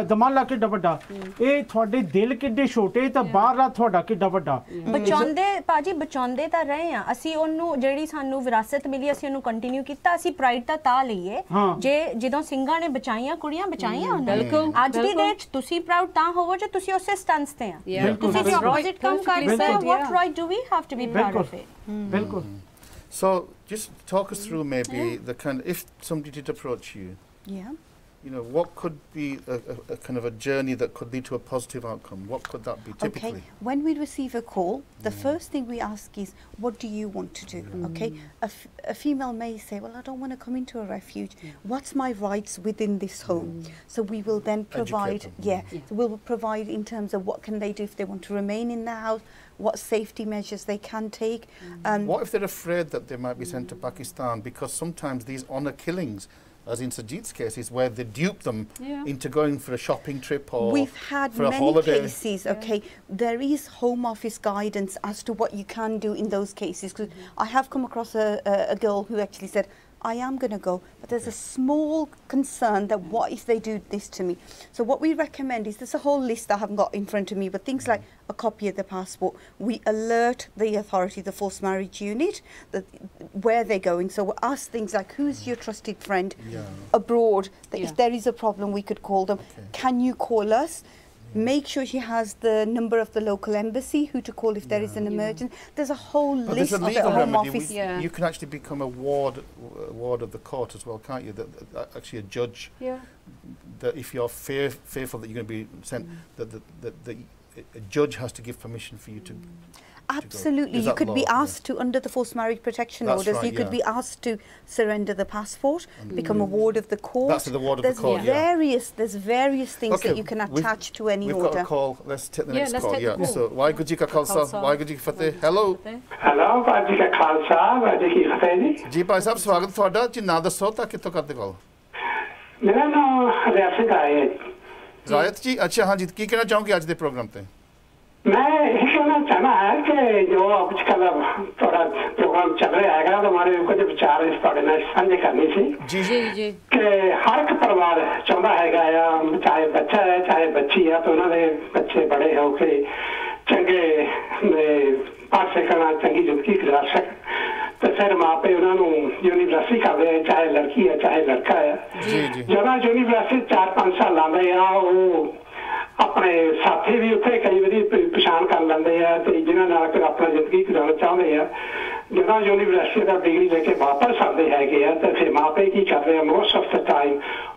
ਦਮਾਲਾ ਕਿੱਡਾ ਵੱਡਾ ਇਹ ਤੁਹਾਡੇ ਦਿਲ ਕਿੱਡੇ ਛੋਟੇ ਤਾਂ ਬਾਹਰਲਾ ਤੁਹਾਡਾ ਕਿੱਡਾ ਵੱਡਾ ਬਚਾਉਂਦੇ ਭਾਜੀ ਬਚਾਉਂਦੇ ਤਾਂ ਰਹੇ ਆ ਅਸੀਂ ਉਹਨੂੰ ਜਿਹੜੀ ਸਾਨੂੰ ਵਿਰਾਸਤ ਮਿਲੀ ਅਸੀਂ ਉਹਨੂੰ ਕੰਟੀਨਿਊ ਕੀਤਾ ਅਸੀਂ ਪ੍ਰਾਈਡ ਦਾ ਤਾਂ ਲਈਏ ਜੇ ਜਦੋਂ ਸਿੰਘਾਂ ਨੇ ਬਚਾਈਆਂ ਕੁੜੀਆਂ ਬਚਾਈਆਂ ਅੱਜ ਦੀ ਡੇਟ ਤੁਸੀਂ ਪ੍ਰਾਊਡ ਤਾਂ ਹੋਵੋ ਜੇ ਤੁਸੀਂ ਉਸੇ ਸਟੈਂਸ ਤੇ ਆ ਤੁਸੀਂ opposite come karta what right do we have to be proud of it bilkul so just talk us through maybe the kind if somebody did approach you you know what could be a kind of a journey that could lead to a positive outcome what could that be typically when we receive a call the first thing we ask is what do you want to do okay a female may say well I don't want to come into a refuge what's my rights within this home so we will then provide so we'll provide in terms of what can they do if they want to remain in the house what safety measures they can take what if they're afraid that they might be sent to Pakistan because sometimes these honor killings as in Sajid's case is where they dupe them into going for a shopping trip or we've had for a many holiday. cases okay there is home office guidance as to what you can do in those cases because I have come across a girl who actually said I am going to go but there's a small concern that what if they do this to me so what we recommend is there's a whole list I haven't got in front of me but things like a copy of the passport we alert the authority the forced marriage unit that where they're going so we ask things like who's your trusted friend abroad that if there is a problem we could call them can you call us make sure she has the number of the local embassy, who to call if there is an emergency. There's a whole list of the Home Office. You can actually become a ward of the court as well, can't you? That actually a judge. Yeah. That if you're fearful that you're going to be sent, that a judge has to give permission for you to. Absolutely, you could be asked to, under the forced marriage protection orders, you could be asked to surrender the passport, become a ward of the court. That's the ward of the court. There's various things that you can attach to any order. We've got a call. Let's take the next call. Yeah. So, Waheguru Ji Ka Khalsa, Waheguru Ji Ki Fateh. Hello. Hello, Waheguru Ji Ka Khalsa, Waheguru Ji Ki Fateh. जी भाई साहब स्वागत ਤੁਹਾਡਾ ਜੀ ਨਾਂ ਦੱਸੋ ਤਾਂ ਕਿੱਥੋਂ ਕਰਦੇ ਕਾਲ ਮੇਰਾ ਨਾਮ ਰਿਆਸਤ ਦਾ ਹੈ ਰਾਇਤ ਜੀ ਅੱਛਾ ਹਾਂ ਜੀ ਕੀ ਕਹਿਣਾ ਚਾਹੋਗੇ ਅੱਜ ਦੇ ਪ੍ਰੋਗਰਾਮ ਤੇ मैं ये कहना चाहना है कि जो आजकल थोड़ा प्रोग्राम चल रहा है तो हमारे कुछ विचार इस थोड़े नाल साझे करने से जी जी जी कि हर एक परिवार चाहता हैगा या चाहे बच्चा है चाहे बच्ची है तो उन्होंने बच्चे बड़े हो के चंगे पढ़ सकना चंगी जिंदगी गुजार सकन तो फिर माँ पे उन्होंने यूनिवर्सिटी करते हैं चाहे लड़की है चाहे लड़का है जब यूनिवर्सिटी 4-5 साल लाते हैं वो अपने साथी भी उत्थे कई बारी पछाण कर लेंदे आ ते जिन्हां नाल फिर अपना जिंदगी गुजारना चाहते हैं ਜਦੋਂ यूनिवर्सिटी का डिग्री लेके वापस आते हैं तो फिर मापे की करते हैं मोस्ट ऑफ द टाइम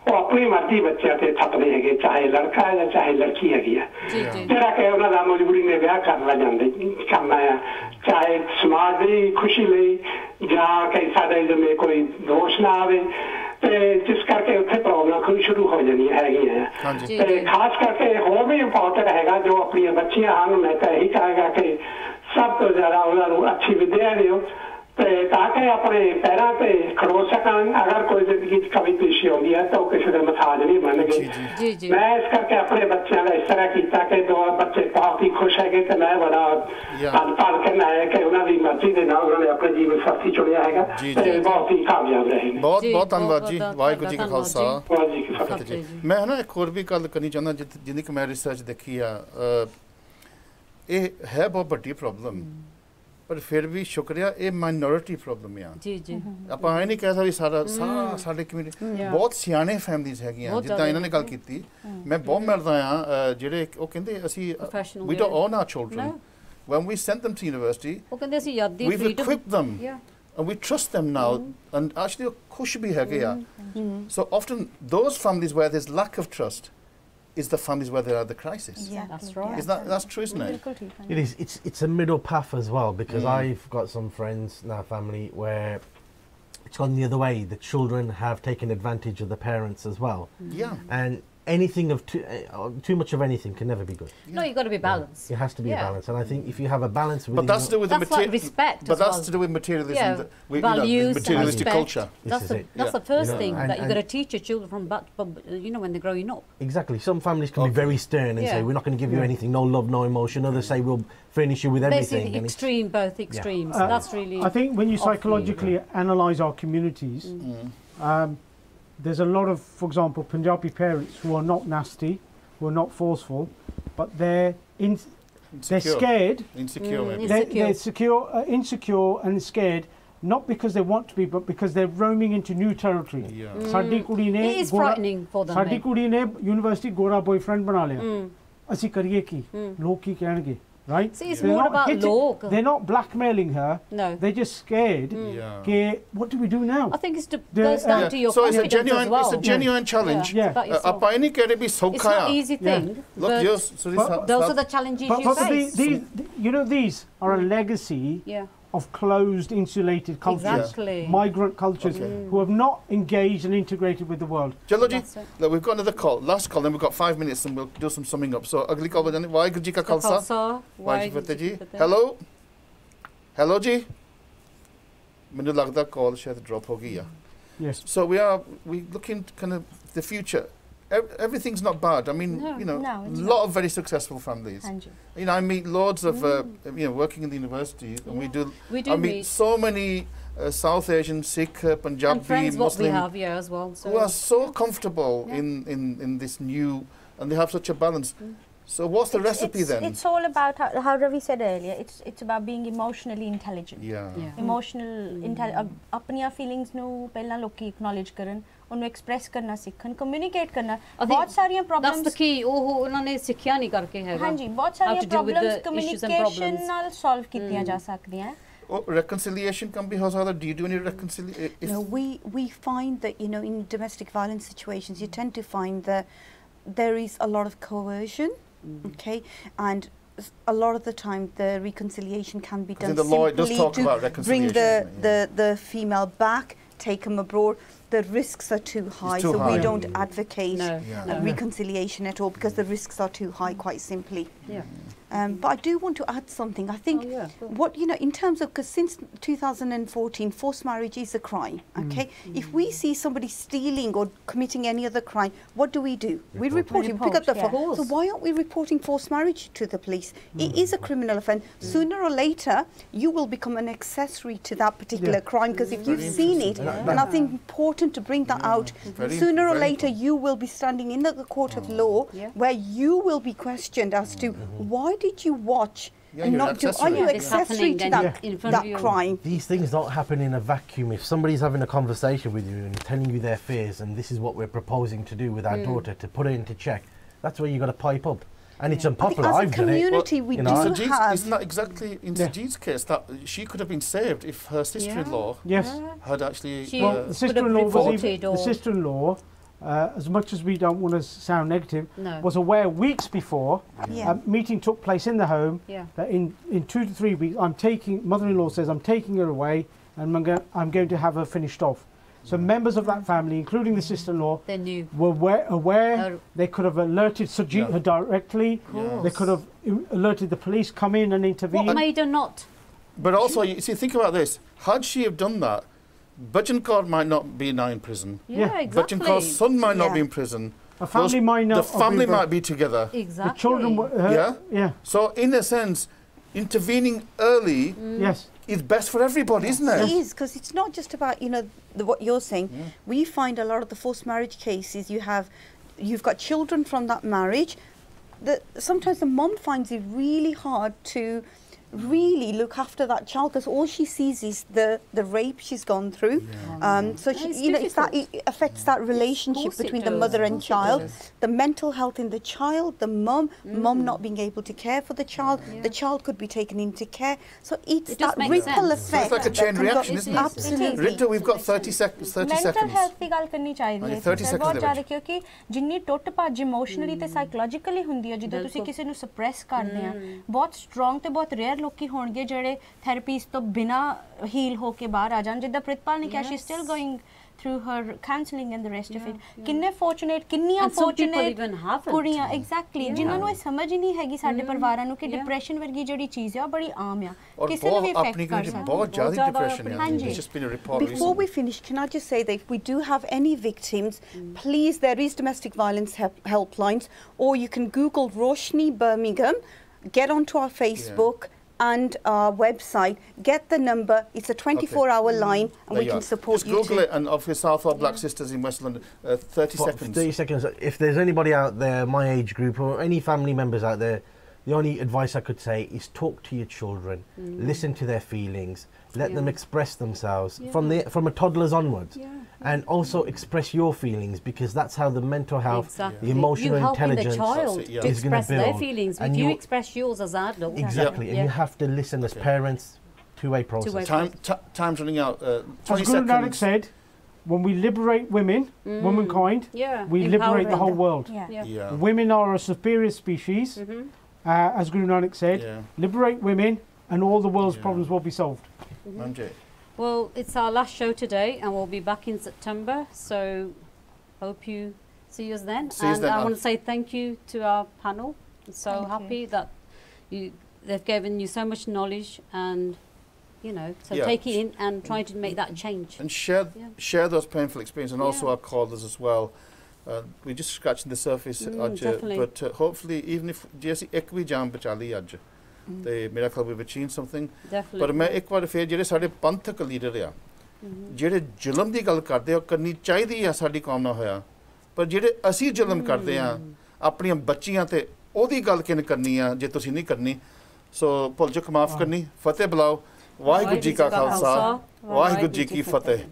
वो अपनी मर्जी बच्चों से थपते हैं चाहे लड़का है या चाहे लड़की हैगी है जिहड़ा कि उन्हां दा मजबूरी में ब्याह करना है चाहे समाज की खुशी लई जां कि साडे जिम्मे कोई दोष ना आवे जिस करके उत्थे प्रॉब्लम शुरू हो जानी है खास करके होर भी इंपॉर्टेंट हैगा जो अपनी बच्चियां हैं मैं तो यही कहेगा कि सब तो ज्यादा उन्होंने अच्छी विद्या दियो ताकि अपने पैरों पे खड़ो सकन अगर कोई जिंदगी कभी पेशी होती है तो किसी का मथाज नहीं बन गए मैं इस करके अपने बच्चों का इस तरह किया कि दो बच्चे बहुत ही खुश है कि मैं बड़ा धन कहना है कि उन्होंने मर्जी के नाल उन्होंने अपने जीवन साथी चुनिया है बहुत ही कामयाब रहे बहुत बहुत धन्यवाद जी वाहिगुरू जी का खालसा वाहिगुरू जी की फतेह जी मैं ना एक और भी गल करनी चाहना जिन्नी कि मैं रिसर्च देखी है बहुत बड़ी प्रॉब्लम पर फिर भी शुक्रिया ये माइनॉरिटी प्रॉब्लम है जी जी ਆਪਾਂ ਇਹ ਨਹੀਂ ਕਹਿ ਸਕਦੇ ਸਾਰਾ ਸਾਡੇ ਕਮਿਊਨਿਟੀ ਬਹੁਤ ਸਿਆਣੇ ਫੈਮਿਲੀਜ਼ ਹੈਗੀਆਂ ਜਿੱਦਾਂ ਇਹਨਾਂ ਨੇ ਗੱਲ ਕੀਤੀ ਮੈਂ ਬਹੁਤ ਮਿਲਦਾ ਆ ਜਿਹੜੇ ਉਹ ਕਹਿੰਦੇ ਅਸੀਂ we don't own our children when we sent them to university ਉਹ ਕਹਿੰਦੇ ਅਸੀਂ ਯਾਦੀ we've equipped them and we trust them now and actually ਉਹ ਖੁਸ਼ ਵੀ ਹੈਗੇ ਆ so often those families where there's lack of trust is the families where there are the crisis. Yeah, that's right. That's true, isn't it? It is. It's a middle path as well because I've got some friends in our family where it's gone the other way. The children have taken advantage of the parents as well. Yeah. And anything of too much of anything can never be good. No, you've got to be balanced. It has to be a balance, and I think if you have a balance, but that's to do with the like respect. But that's to do with materialism. Values, materialistic culture. That's the first thing that you've got to teach your children from, when they're growing up. Exactly. Some families can be very stern and say, "We're not going to give you anything, no love, no emotion." Others say, "We'll furnish you with everything." Basically, both extremes. That's really. I think when you psychologically analyse our communities. There's a lot of, for example, Punjabi parents who are not nasty, who are not forceful, but they're scared. They're insecure and scared, not because they want to be, but because they're roaming into new territory. It is frightening for them. साडी कुड़ी ने university गोरा boyfriend बना लिया ਅਸੀਂ ਕਰੀਏ ਕੀ ਲੋਕ ਕੀ ਕਹਿਣਗੇ right see it's more about look they're not blackmailing her no they're just scared what do we do now I think it's to burst down to your so confidence it's a genuine challenge ਆਪਾਂ ਇਹ ਨਹੀਂ ਕਹਿ ਰਹੇ ਵੀ ਸੌਖਾ it's not an easy thing look those are the challenges you face these are a legacy of closed, insulated cultures, migrant cultures who have not engaged and integrated with the world. Chalo ji, we've got another call, last call, then we've got 5 minutes and we'll do some summing up. So, agli call bajane, Waheguru Ji Ka Khalsa, Waheguru Fateh ji. Hello? Hello ji? Mainu lagda call shayad drop ho gayi. Yes. So we looking kind of the future. Everything's not bad. I mean, a lot of very successful families. I meet loads of, working in the university, and we do I meet so many South Asian, Sikh, Punjabi, Muslim, we have here as well, who are so comfortable in this new, and they have such a balance. So what's the recipe then? It's all about how Ravi said earlier. It's about being emotionally intelligent. Yeah. Emotional apniya feelings nu pehla loki acknowledge karan ਉਹਨੂੰ express ਕਰਨਾ ਸਿੱਖਣ communicate ਕਰਨਾ ਬਹੁਤ ਸਾਰੀਆਂ problems that's the key ਉਹ ਉਹਨਾਂ ਨੇ ਸਿੱਖਿਆ ਨਹੀਂ ਕਰਕੇ ਹੈਗਾ ਹਾਂਜੀ ਬਹੁਤ ਸਾਰੀਆਂ ਪ੍ਰੋਬਲਮਸ ਕਮਿਊਨੀਕੇਸ਼ਨ ਨਾਲ ਸੋਲਵ ਕੀਤੀਆਂ ਜਾ ਸਕਦੀਆਂ reconciliation can be how do you do any reconciliation? No, we find that in domestic violence situations you tend to find that there is a lot of coercion, okay, and a lot of the time the reconciliation can be done simply to bring the female back, take them abroad. The risks are too high, so we don't advocate reconciliation at all because the risks are too high, quite simply. But I do want to add something. I think what in terms of, because since 2014 forced marriage is a crime, okay? If we see somebody stealing or committing any other crime, what do? We report him, pick up the phone. So why aren't we reporting forced marriage to the police? It is a criminal offence. Sooner or later you will become an accessory to that particular crime, because if you've seen it, and I think important to bring that out, sooner or later you will be standing in the court of law where you will be questioned as to why did you watch and not do? Are you accessory to that crime? These things don't happen in a vacuum. If somebody's having a conversation with you and telling you their fears, and this is what we're proposing to do with our daughter, to put it into check, that's where you got to pipe up. And it's unpopular. As a community, we do have. Isn't that exactly in Sajid's case that she could have been saved if her sister-in-law had actually the sister-in-law as much as we don't want to sound negative, was aware weeks before a meeting took place in the home that in 2 to 3 weeks mother-in-law says I'm taking her away and I'm going to have her finished off. So members of that family, including the sister-in-law, they knew, were aware. They could have alerted Sajid directly. They could have alerted the police, come in and intervene. What made her not? But also, you see, think about this. Had she have done that, Bachchan Kaur might not be now in prison. Exactly. Bachchan Kaur's son might not be in prison. A family might not. The family might be together. Exactly. The children So, in a sense, intervening early is best for everybody, isn't it? It is, because it's not just about what you're saying. We find a lot of the forced marriage cases. You've got children from that marriage. Sometimes the mom finds it really hard to really look after that child, because all she sees is the rape she's gone through. So it affects that relationship between the mother and child, the mental health in the child, the mom not being able to care for the child could be taken into care. So it's that ripple effect. So it's like a chain reaction, isn't it? Absolutely. Rita, we've got 30 seconds. Mental health ਦੀ ਗੱਲ ਕਰਨੀ ਚਾਹੀਦੀ ਹੈ 30 seconds ਬਹੁਤ ਜ਼ਿਆਦਾ, ਕਿਉਂਕਿ ਜਿੰਨੀ ਟੁੱਟ ਭੱਜ ਇਮੋਸ਼ਨਲੀ ਤੇ ਸਾਈਕੋਲੋਜੀਕਲੀ ਹੁੰਦੀ ਹੈ ਜਦੋਂ ਤੁਸੀਂ ਕਿਸੇ ਨੂੰ ਸਪਰੈਸ ਕਰਦੇ ਆ, ਬਹੁਤ ਸਟਰੋਂਗ ਤੇ ਬਹੁਤ ਰੇਅਰ ਲੋਕੀ ਹੋਣਗੇ ਜਿਹੜੇ ਥੈਰੇਪੀਸ ਤੋਂ ਬਿਨਾ ਹੀਲ ਹੋ ਕੇ ਬਾਹਰ ਆ ਜਾਣ, ਜਿੱਦਾਂ ਪ੍ਰਿਤਪਾਲ ਨੇ ਕਿਹਾ she still going through her counselling and the rest of it. ਕਿੰਨੇ fortunate ਕਿੰਨੀਆਂ fortunate ਕੁੜੀਆਂ exactly ਜਿਨ੍ਹਾਂ ਨੂੰ ਇਹ ਸਮਝ ਹੀ ਨਹੀਂ ਹੈਗੀ ਸਾਡੇ ਪਰਿਵਾਰਾਂ ਨੂੰ ਕਿ ਡਿਪਰੈਸ਼ਨ ਵਰਗੀ ਜਿਹੜੀ ਚੀਜ਼ ਆ ਬੜੀ ਆਮ ਆ, ਕਿਸੇ ਨੂੰ ਵੀ ਇਫੈਕਟ ਕਰ ਸਕਦਾ। ਬਹੁਤ ਜ਼ਿਆਦਾ ਡਿਪਰੈਸ਼ਨ ਹੈ। It's just been a report Before we finish, can I just say that if we do have any victims, please, there is domestic violence helplines, or you can Google Roshni Birmingham, get onto our Facebook and our website, get the number. It's a 24-hour line, and we can support you. Just Google it, and of your Southall Black Sisters in West London, 30 seconds. 30 seconds. If there's anybody out there, my age group, or any family members out there, the only advice I could say is talk to your children, listen to their feelings, let them express themselves from a toddler's onwards, and also express your feelings, because that's how the mental health, the emotional intelligence the child to express their feelings. If you express yours as adults, and you have to listen as parents. Two-way process. Time's running out. 20 as Guru Nanak said, when we liberate women, womankind, we liberate the whole world. Women are a superior species. As Guru Nanak said, liberate women and all the world's problems will be solved. Well, it's our last show today, and we'll be back in September, so hope you see us then. And I want to say thank you to our panel. I'm so happy that they've given you so much knowledge, and so take it in and try to make that change. And share those painful experiences, and also our callers as well. We're just scratching the surface, but hopefully, even if just ek bhi jaan bacha li aj, ਤੇ ਮੇਰਾ ਖਿਆਲ we've achieved something. ਪਰ ਮੈਂ ਇੱਕ ਵਾਰ ਫੇਰ ਜਿਹੜੇ ਸਾਡੇ ਪੰਥਕ ਲੀਡਰ ਆ, ਜਿਹੜੇ ਜ਼ੁਲਮ ਦੀ ਗੱਲ ਕਰਦੇ ਆ, ਕਰਨੀ ਚਾਹੀਦੀ ਆ ਸਾਡੀ ਕੌਮ ਨਾਲ ਹੋਇਆ, ਪਰ ਜਿਹੜੇ ਅਸੀਂ ਜ਼ੁਲਮ ਕਰਦੇ ਆ ਆਪਣੀਆਂ ਬੱਚੀਆਂ ਤੇ, ਉਹਦੀ ਗੱਲ ਕਿਨ ਕਰਨੀ ਆ ਜੇ ਤੁਸੀਂ ਨਹੀਂ ਕਰਨੀ। ਸੋ ਭੁੱਲ ਚੁੱਕ ਮਾਫ ਕਰਨੀ, ਫਤਿਹ ਬੁਲਾਓ। ਵਾਹਿਗੁਰੂ ਜੀ ਕਾ ਖਾਲਸਾ, ਵਾਹਿਗੁਰੂ ਜੀ ਕੀ ਫਤਿਹ।